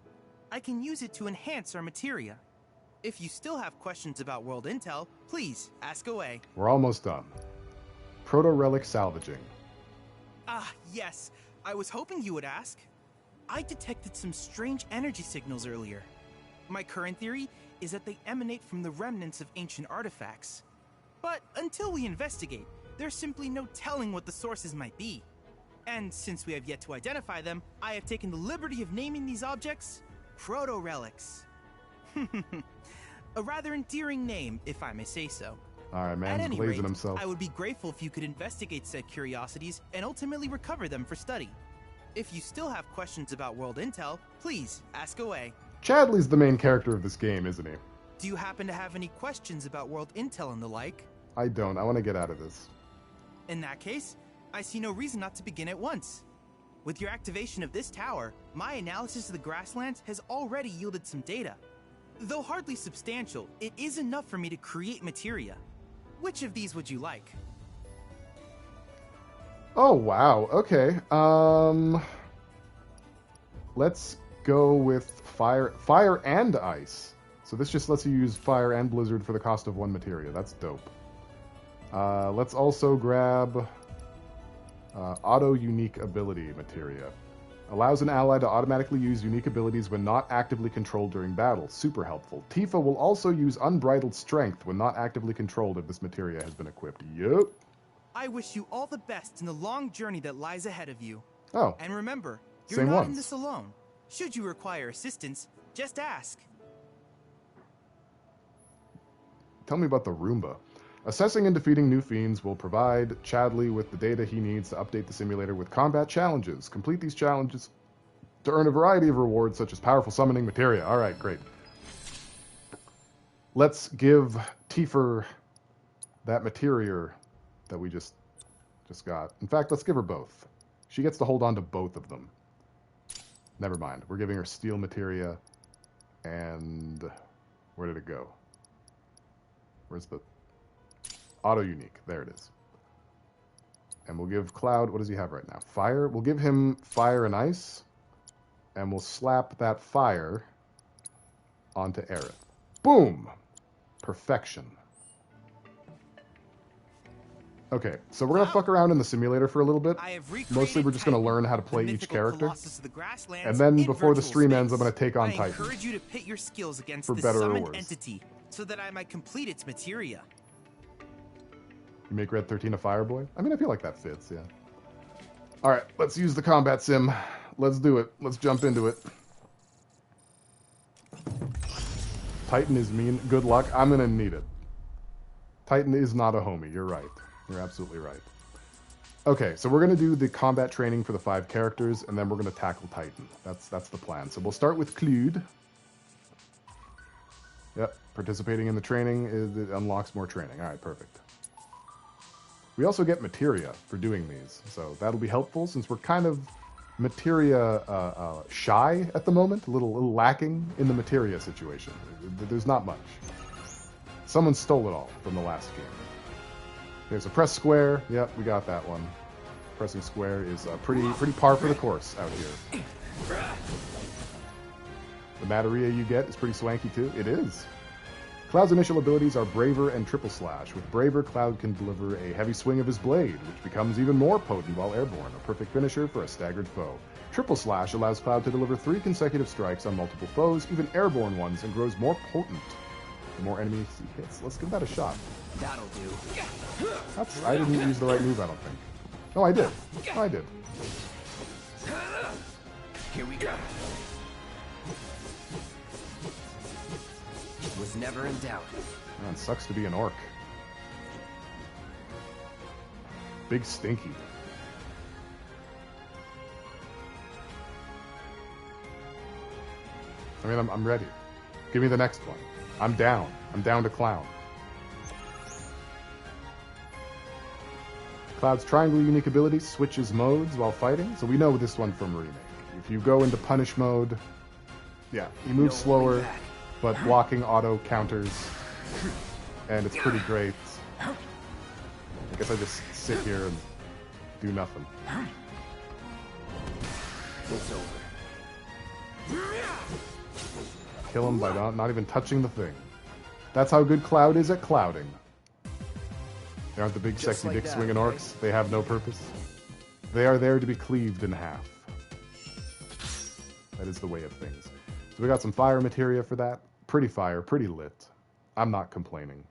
I can use it to enhance our materia. If you still have questions about world intel, please ask away. We're almost done. Proto-relic salvaging. Ah, yes. I was hoping you would ask. I detected some strange energy signals earlier. My current theory is that they emanate from the remnants of ancient artifacts. But until we investigate, there's simply no telling what the sources might be. And since we have yet to identify them, I have taken the liberty of naming these objects proto-relics. A rather endearing name, if I may say so. Alright, man's At any glazing rate, himself. I would be grateful if you could investigate said curiosities and ultimately recover them for study. If you still have questions about world intel, please ask away. Chadley's the main character of this game, isn't he? Do you happen to have any questions about world intel and the like? I don't. I want to get out of this. In that case, I see no reason not to begin at once. With your activation of this tower, my analysis of the grasslands has already yielded some data. Though hardly substantial, it is enough for me to create materia. Which of these would you like? Oh, wow. Okay. Let's go with fire and ice. So this just lets you use fire and blizzard for the cost of one materia. That's dope. Let's also grab auto unique ability materia. Allows an ally to automatically use unique abilities when not actively controlled during battle. Super helpful. Tifa will also use unbridled strength when not actively controlled if this materia has been equipped. Yup. I wish you all the best in the long journey that lies ahead of you. Oh. And remember, you're Same not ones. in this alone. Should you require assistance, just ask. Tell me about the Roomba. Assessing and defeating new fiends will provide Chadley with the data he needs to update the simulator with combat challenges. Complete these challenges to earn a variety of rewards, such as powerful summoning materia. All right, great. Let's give Tifa that materia that we just got. In fact, let's give her both. She gets to hold on to both of them. Never mind. We're giving her steel materia. And where did it go? Where's the... Auto unique. There it is. And we'll give Cloud, what does he have right now? Fire. We'll give him fire and ice. And we'll slap that fire onto Aerith. Boom! Perfection. Okay, so we're gonna fuck around in the simulator for a little bit. Mostly we're just gonna learn how to play each character. And then before the stream ends, I'm gonna take on Titan. I encourage you to pit your skills against For this better or summoned worse. entity, so that I might complete its materia. You make Red 13 a Fireboy? I mean, I feel like that fits, yeah. Alright, let's use the combat sim. Let's do it. Let's jump into it. Titan is mean. Good luck. I'm gonna need it. Titan is not a homie. You're right. You're absolutely right. Okay, so we're gonna do the combat training for the 5 characters, and then we're gonna tackle Titan. That's the plan. So we'll start with Clued. Yep, participating in the training, it unlocks more training. Alright, perfect. We also get materia for doing these, so that'll be helpful since we're kind of materia shy at the moment, a little lacking in the materia situation. There's not much. Someone stole it all from the last game. There's a press square. Yep, we got that one. Pressing square is pretty par for the course out here. The materia you get is pretty swanky too. It is. Cloud's initial abilities are Braver and Triple Slash. With Braver, Cloud can deliver a heavy swing of his blade, which becomes even more potent while airborne, a perfect finisher for a staggered foe. Triple Slash allows Cloud to deliver 3 consecutive strikes on multiple foes, even airborne ones, and grows more potent the more enemies he hits. Let's give that a shot. That'll do. I didn't use the right move, I don't think. No, I did. No, I did. Here we go. Was never in doubt. Man, sucks to be an orc. Big Stinky. I mean, I'm ready. Give me the next one. I'm down. I'm down to Clown. Cloud's triangle unique ability switches modes while fighting, so we know this one from Remake. If you go into punish mode, yeah, he moves slower, but blocking auto counters, and it's pretty great. I guess I just sit here and do nothing. It's over. Kill him by not even touching the thing. That's how good Cloud is at clouding. They aren't the big, sexy, dick-swinging orcs. They have no purpose. They are there to be cleaved in half. That is the way of things. So we got some fire materia for that. Pretty fire, pretty lit. I'm not complaining.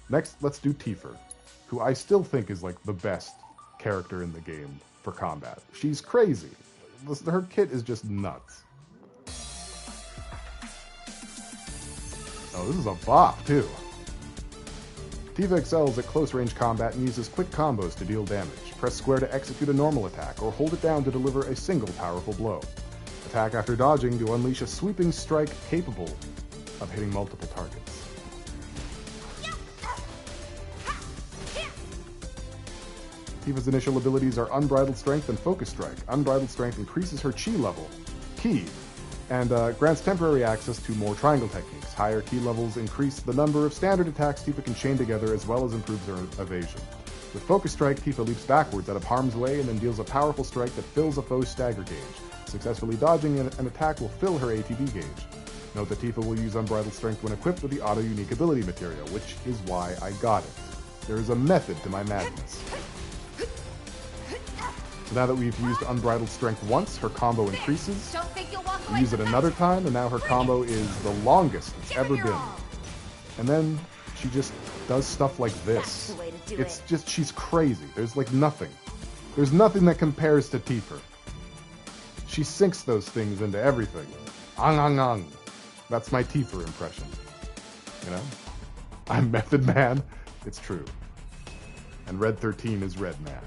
Next, let's do Tifa, who I still think is like the best character in the game for combat. She's crazy. Her kit is just nuts. Oh, this is a bop, too. Tifa excels at close-range combat and uses quick combos to deal damage. Press square to execute a normal attack, or hold it down to deliver a single powerful blow. Attack after dodging to unleash a sweeping strike capable of hitting multiple targets. Tifa's initial abilities are Unbridled Strength and Focus Strike. Unbridled Strength increases her chi level, and grants temporary access to more triangle techniques. Higher key levels increase the number of standard attacks Tifa can chain together, as well as improves her evasion. With Focus Strike, Tifa leaps backwards out of harm's way and then deals a powerful strike that fills a foe's stagger gauge. Successfully dodging an attack will fill her ATB gauge. Note that Tifa will use Unbridled Strength when equipped with the auto-unique ability material, which is why I got it. There is a method to my madness. So now that we've used Unbridled Strength once, her combo increases. We use it another time, and now her combo is the longest it's ever been. And then she just does stuff like this. It's just, she's crazy. There's like nothing. There's nothing that compares to Tifa. She sinks those things into everything. Ang ang ang. That's my Tifa impression. You know? I'm Method Man. It's true. And Red 13 is Red Man.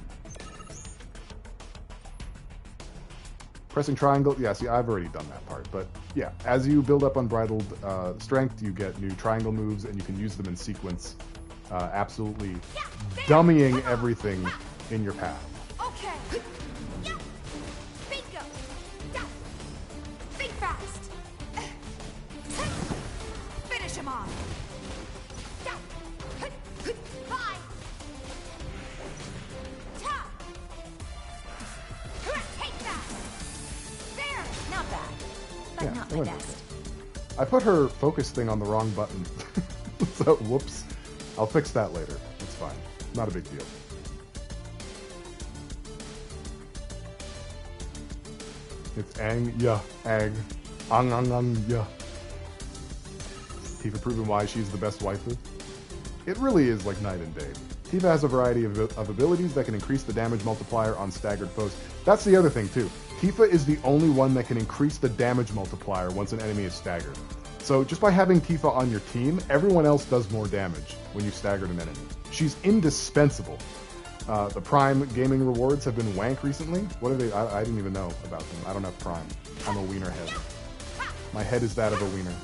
Pressing triangle, yeah, see, I've already done that part, but yeah, as you build up Unbridled Strength, you get new triangle moves, and you can use them in sequence, absolutely dummying everything in your path. Okay. Bingo. Think fast. Finish him off. Bye. Take that. There. Not bad, but Yeah, not it my went best. okay. I put her focus thing on the wrong button. So, whoops. I'll fix that later. It's fine. Not a big deal. It's Ang, yeah, Ag. Ang, yeah. Tifa proving why she's the best waifu. It really is like night and day. Tifa has a variety of abilities that can increase the damage multiplier on staggered foes. That's the other thing, too. Tifa is the only one that can increase the damage multiplier once an enemy is staggered. So just by having Tifa on your team, everyone else does more damage when you staggered an enemy. She's indispensable. The Prime gaming rewards have been wank recently. What are they? I didn't even know about them. I don't have Prime. I'm a wiener head. My head is that of a wiener.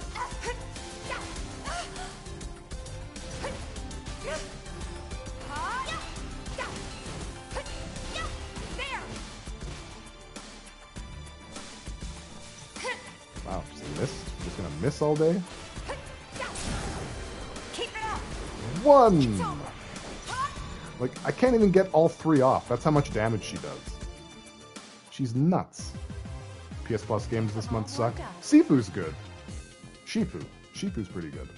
Wow, just missed. Just gonna miss all day. One! Like, I can't even get all three off. That's how much damage she does. She's nuts. PS Plus games this month suck. Sifu's good. Shifu's pretty good.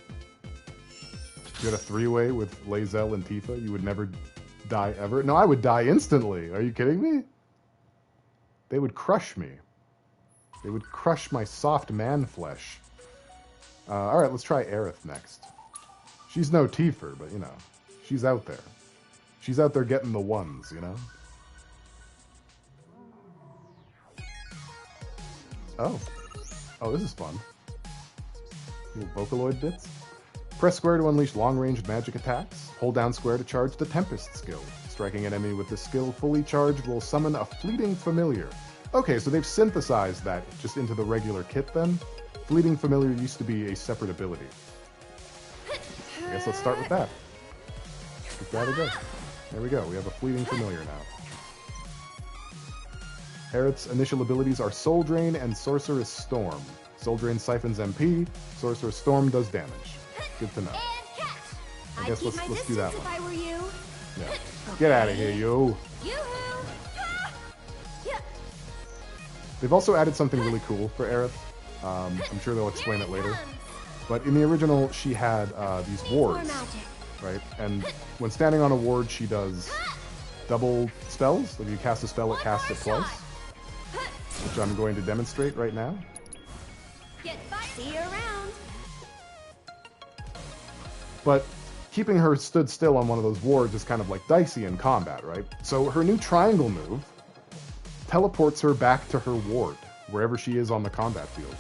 If you had a three-way with Lae'zel and Tifa, you would never die ever. No, I would die instantly. Are you kidding me? They would crush me. They would crush my soft man flesh. Alright, let's try Aerith next. She's no Tifa, but, you know, she's out there. She's out there getting the ones, you know? Oh. Oh, this is fun. Little Vocaloid bits. Press square to unleash long-range magic attacks. Hold down square to charge the Tempest skill. Striking an enemy with this skill fully charged will summon a fleeting familiar. Okay, so they've synthesized that just into the regular kit then. Fleeting familiar used to be a separate ability. I guess let's start with that. Give that a go. There we go, we have a fleeting familiar now. Aerith's initial abilities are Soul Drain and Sorceress Storm. Soul Drain siphons MP, Sorceress Storm does damage. Good to know. I guess let's do that one. Yeah. Get out of here, you! They've also added something really cool for Aerith. I'm sure they'll explain it later. But in the original, she had these wards, right? And when standing on a ward, she does double spells. If you cast a spell, it casts it twice, which I'm going to demonstrate right now. See you around. But keeping her stood still on one of those wards is kind of like dicey in combat, right? So her new triangle move teleports her back to her ward, wherever she is on the combat field.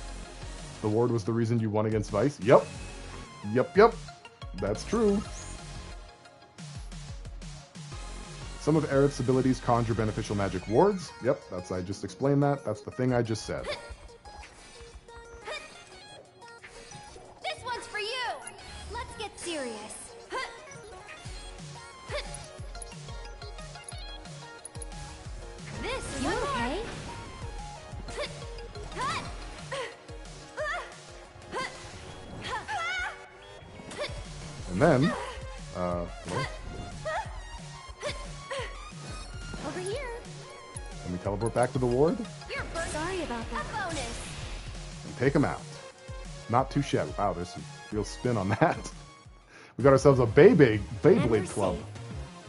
The ward was the reason you won against Vice? Yep. Yep. That's true. Some of Aerith's abilities conjure beneficial magic wards. Yep, I just explained that. That's the thing I just said. This one's for you. Let's get serious. This is okay. And then, Over here. Let me teleport back to the ward Sorry about that. A bonus. and take him out. Not too shabby. Wow, there's some real spin on that. We got ourselves a Beyblade club.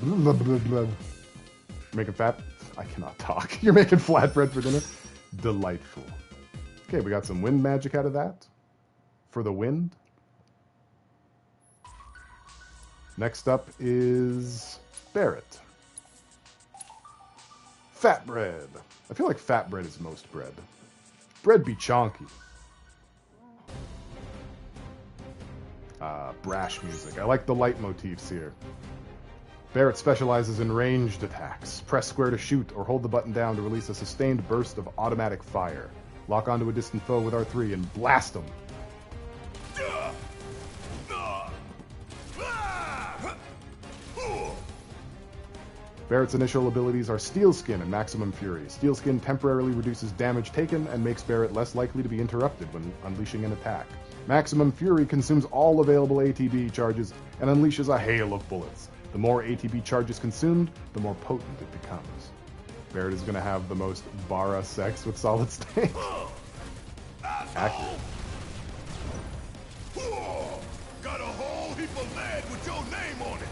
Blah, blah, blah, blah. Making fat? I cannot talk. You're making flatbread for dinner? Delightful. Okay, we got some wind magic out of that. For the wind. Next up is Barret. Fat bread. I feel like fat bread is most bread. Bread be chonky. Brash music. I like the leitmotifs here. Barret specializes in ranged attacks. Press square to shoot or hold the button down to release a sustained burst of automatic fire. Lock onto a distant foe with R3 and blast them. Barret's initial abilities are Steel Skin and Maximum Fury. Steel Skin temporarily reduces damage taken and makes Barret less likely to be interrupted when unleashing an attack. Maximum Fury consumes all available ATB charges and unleashes a hail of bullets. The more ATB charges consumed, the more potent it becomes. Barret is going to have the most Bara sex with Solid Snake. Accurate. Got a whole heap of lead with your name on it.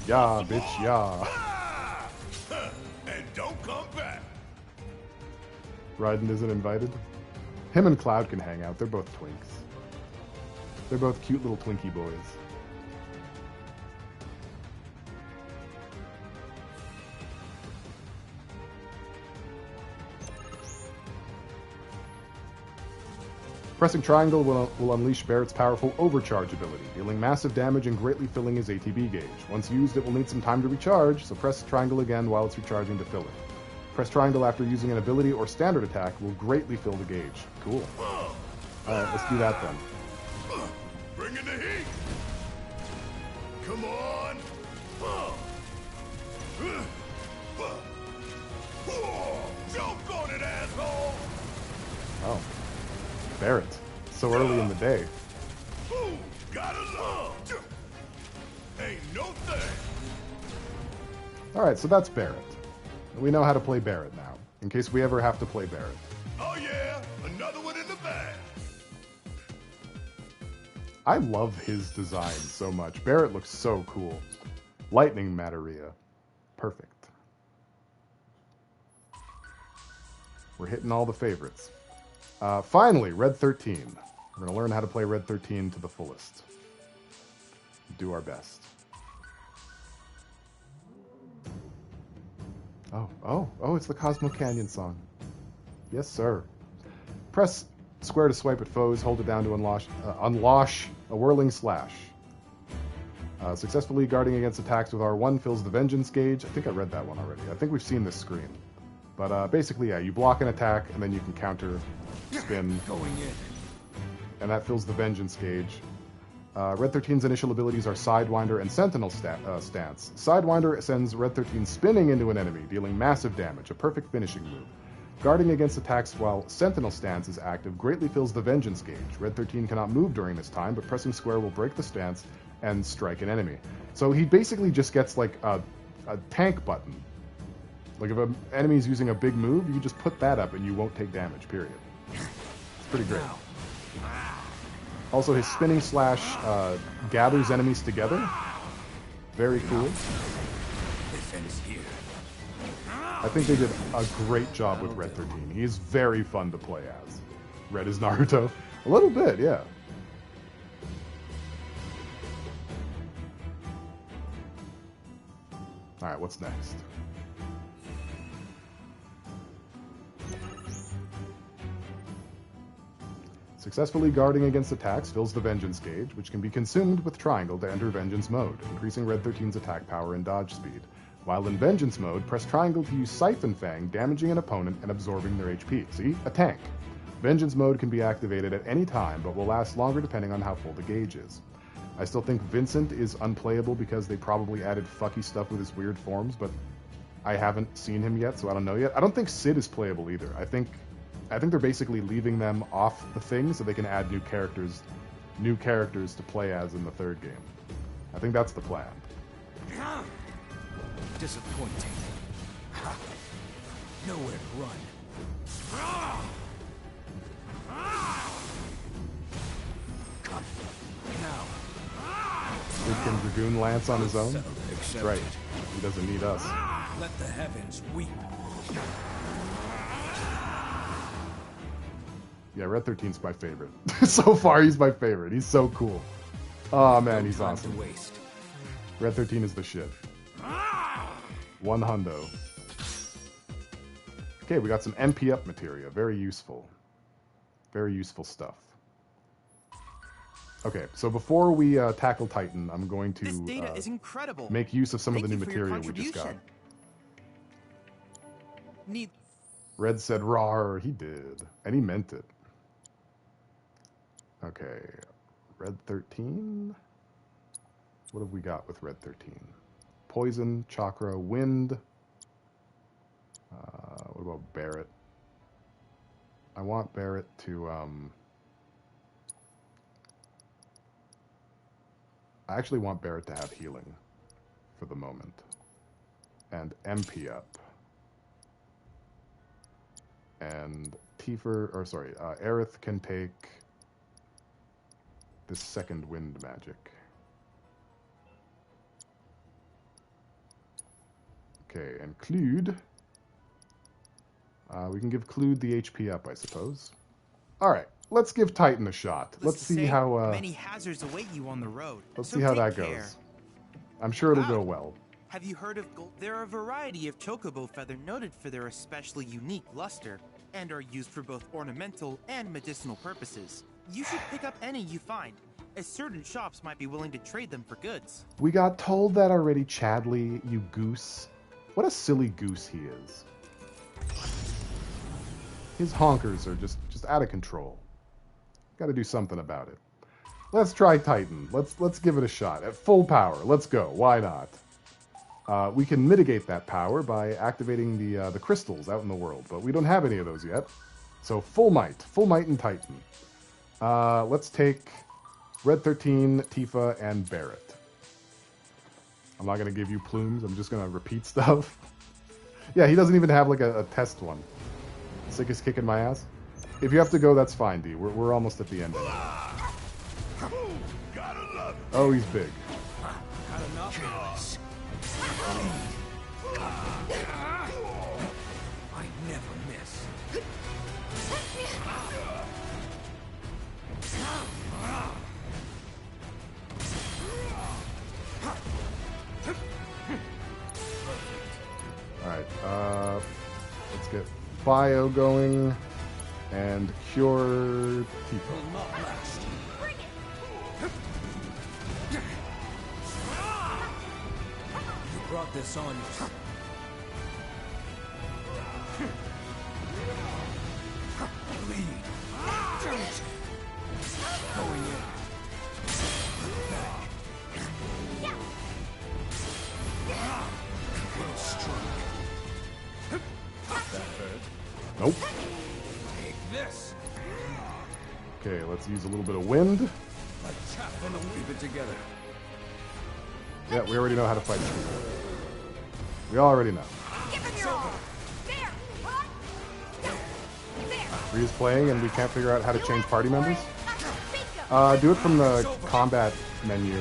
Yeah, bitch, yeah. And don't come back. Raiden isn't invited. Him and Cloud can hang out. They're both twinks. They're both cute little Twinkie boys. Pressing triangle will unleash Barret's powerful Overcharge ability, dealing massive damage and greatly filling his ATB gauge. Once used, it will need some time to recharge, so press triangle again while it's recharging to fill it. Press triangle after using an ability or standard attack will greatly fill the gauge. Cool. Alright, let's do that then. Bring in the heat. Come on. Barret. So early in the day. Ooh, gotta love. Ain't no thing. Alright, so that's Barret. We know how to play Barret now, in case we ever have to play Barret. Oh yeah, another one in the bag. I love his design so much. Barret looks so cool. Lightning Materia. Perfect. We're hitting all the favorites. Finally, Red 13. We're going to learn how to play Red 13 to the fullest. Do our best. Oh, it's the Cosmo Canyon song. Yes, sir. Press square to swipe at foes, hold it down to unlosh a whirling slash. Successfully guarding against attacks with R1 fills the vengeance gauge. I think I read that one already. I think we've seen this screen. But basically, yeah, you block an attack, and then you can counter spin. Going in. And that fills the vengeance gauge. Red 13's initial abilities are Sidewinder and Sentinel stance. Sidewinder sends Red 13 spinning into an enemy, dealing massive damage, a perfect finishing move. Guarding against attacks while Sentinel stance is active greatly fills the vengeance gauge. Red 13 cannot move during this time, but pressing square will break the stance and strike an enemy. So he basically just gets like a tank button. Like if an enemy's using a big move, you just put that up and you won't take damage, period. It's pretty great. Also, his spinning slash gathers enemies together. Very cool. I think they did a great job with Red 13. He is very fun to play as. Red is Naruto. A little bit, yeah. Alright, what's next? Successfully guarding against attacks fills the Vengeance gauge, which can be consumed with triangle to enter Vengeance mode, increasing Red 13's attack power and dodge speed. While in Vengeance mode, press triangle to use Siphon Fang, damaging an opponent and absorbing their HP. See? A tank. Vengeance mode can be activated at any time, but will last longer depending on how full the gauge is. I still think Vincent is unplayable because they probably added fucky stuff with his weird forms, but I haven't seen him yet, so I don't know yet. I don't think Sid is playable either. I think they're basically leaving them off the thing so they can add new characters to play as in the third game. I think that's the plan. Disappointing. Nowhere to run. Come now. Can Dragoon Lance on his own? That's right. He doesn't need us. Let the heavens weep. Yeah, Red 13's my favorite. So far, he's my favorite. He's so cool. Oh, man, he's awesome. Red 13 is the shit. One hundo. Okay, we got some MP up materia. Very useful. Very useful stuff. Okay, so before we tackle Titan, I'm going to this data is incredible. Make use of some of the new materia we just got. Red said rawr. He did. And he meant it. Okay, Red 13. What have we got with Red 13? Poison, Chakra, Wind. What about Barret? I want Barret to, I actually want Barret to have healing for the moment. And MP up. And Aerith can take this second wind magic. Okay, and Clued. We can give Clued the HP up, I suppose. Alright, let's give Titan a shot. Let's see how many hazards await you on the road. Let's see how that goes. I'm sure it'll go well. Have you heard of gold? There are a variety of chocobo feather noted for their especially unique luster, and are used for both ornamental and medicinal purposes. You should pick up any you find, as certain shops might be willing to trade them for goods. We got told that already, Chadley, you goose. What a silly goose he is. His honkers are just out of control. Got to do something about it. Let's try Titan. Let's give it a shot. At full power. Let's go. Why not? We can mitigate that power by activating the crystals out in the world, but we don't have any of those yet. So full might in Titan. Let's take Red 13, Tifa, and Barret. I'm not going to give you plumes. I'm just going to repeat stuff. Yeah, he doesn't even have like a test one. Sick is kicking my ass. If you have to go, that's fine, D. We're almost at the end. Oh, he's big. I never miss. Alright, let's get Bio going and cure Tifa. You brought this on yourself. Lead. Don't. Going in. Back. Will strike. That hurt. Nope. Take this. Okay, let's use a little bit of wind. Like chaff in a weave it together. Yeah, we already know how to fight Tifa. We already know. Rhea's playing and we can't figure out how to change party members? Do it from the combat menu.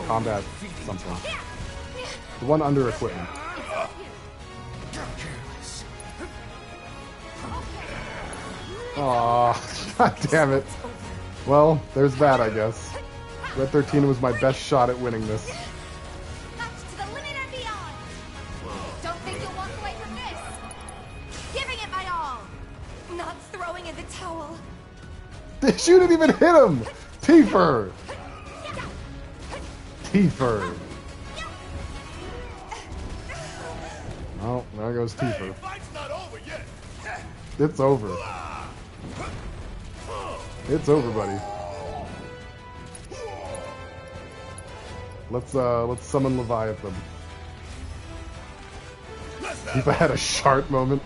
Combat something. The one under equipment. Aw, god damn it. Well, there's that, I guess. Red 13 was my best shot at winning this. Don't think you'll walk away from this. Giving it my all. Not throwing in the towel. She didn't even hit him! Tifa! Tifa. Oh, there goes Tifa. It's over. It's over, buddy. Let's summon Leviathan. Tifa had a sharp moment.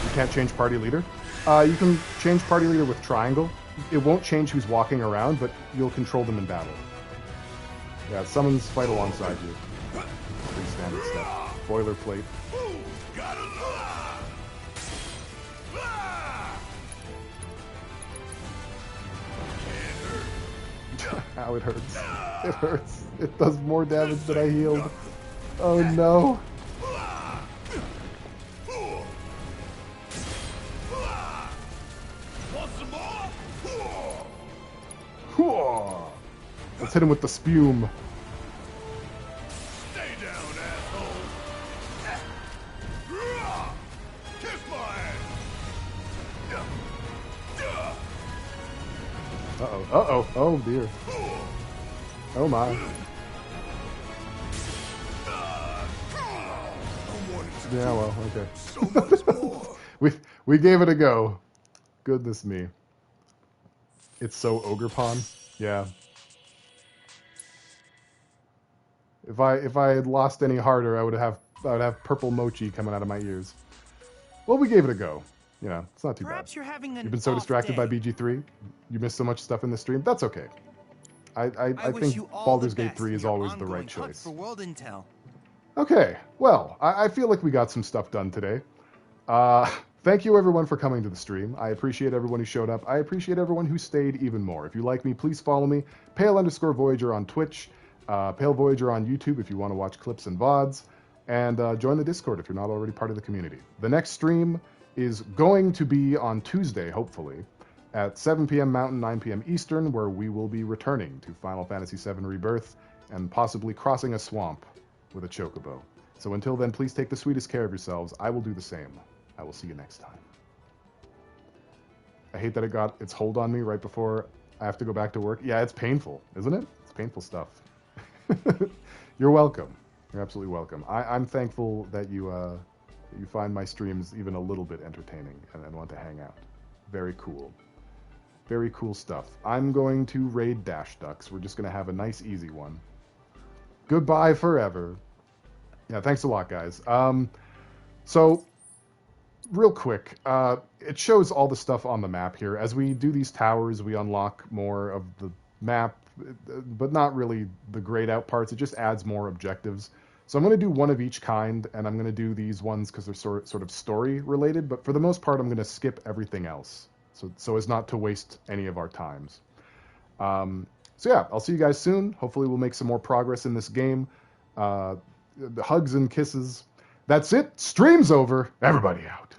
You can't change party leader. You can change party leader with triangle. It won't change who's walking around, but you'll control them in battle. Yeah, summons fight alongside you. Pretty standard stuff. Boilerplate. Ow, it hurts. It hurts. It does more damage than I healed. Oh no. Let's hit him with the spume. Stay down, asshole. Kiss my ass. Uh-oh. Uh-oh. Oh, dear. Oh, my. Yeah, well, okay. we gave it a go. Goodness me. It's so ogre pawn. Yeah. If I had lost any harder, I would have purple mochi coming out of my ears. Well, we gave it a go. You know, it's not too Perhaps bad. You're having an You've been so distracted by BG3. You missed so much stuff in the stream. That's okay. I think Baldur's Gate 3 is always the right choice. For world intel. Okay, well, I feel like we got some stuff done today. Thank you everyone for coming to the stream. I appreciate everyone who showed up. I appreciate everyone who stayed even more. If you like me, please follow me. Pale_Voyager on Twitch. Pale Voyager on YouTube if you want to watch clips and VODs. And join the Discord if you're not already part of the community. The next stream is going to be on Tuesday, hopefully, at 7 p.m. Mountain, 9 p.m. Eastern, where we will be returning to Final Fantasy VII Rebirth and possibly crossing a swamp with a chocobo. So until then, please take the sweetest care of yourselves. I will do the same. I will see you next time. I hate that it got its hold on me right before I have to go back to work. Yeah, it's painful, isn't it? It's painful stuff. You're welcome. You're absolutely welcome. I'm thankful that you find my streams even a little bit entertaining and want to hang out. Very cool. Very cool stuff. I'm going to raid Dash Ducks. We're just going to have a nice, easy one. Goodbye forever. Yeah, thanks a lot, guys. So, real quick, it shows all the stuff on the map here. As we do these towers, we unlock more of the map, but not really the grayed out parts. It just adds more objectives. So I'm going to do one of each kind, and I'm going to do these ones because they're sort of story related, but for the most part, I'm going to skip everything else, so as not to waste any of our times. So yeah, I'll see you guys soon. Hopefully we'll make some more progress in this game. Hugs and kisses. That's it. Stream's over. Everybody out.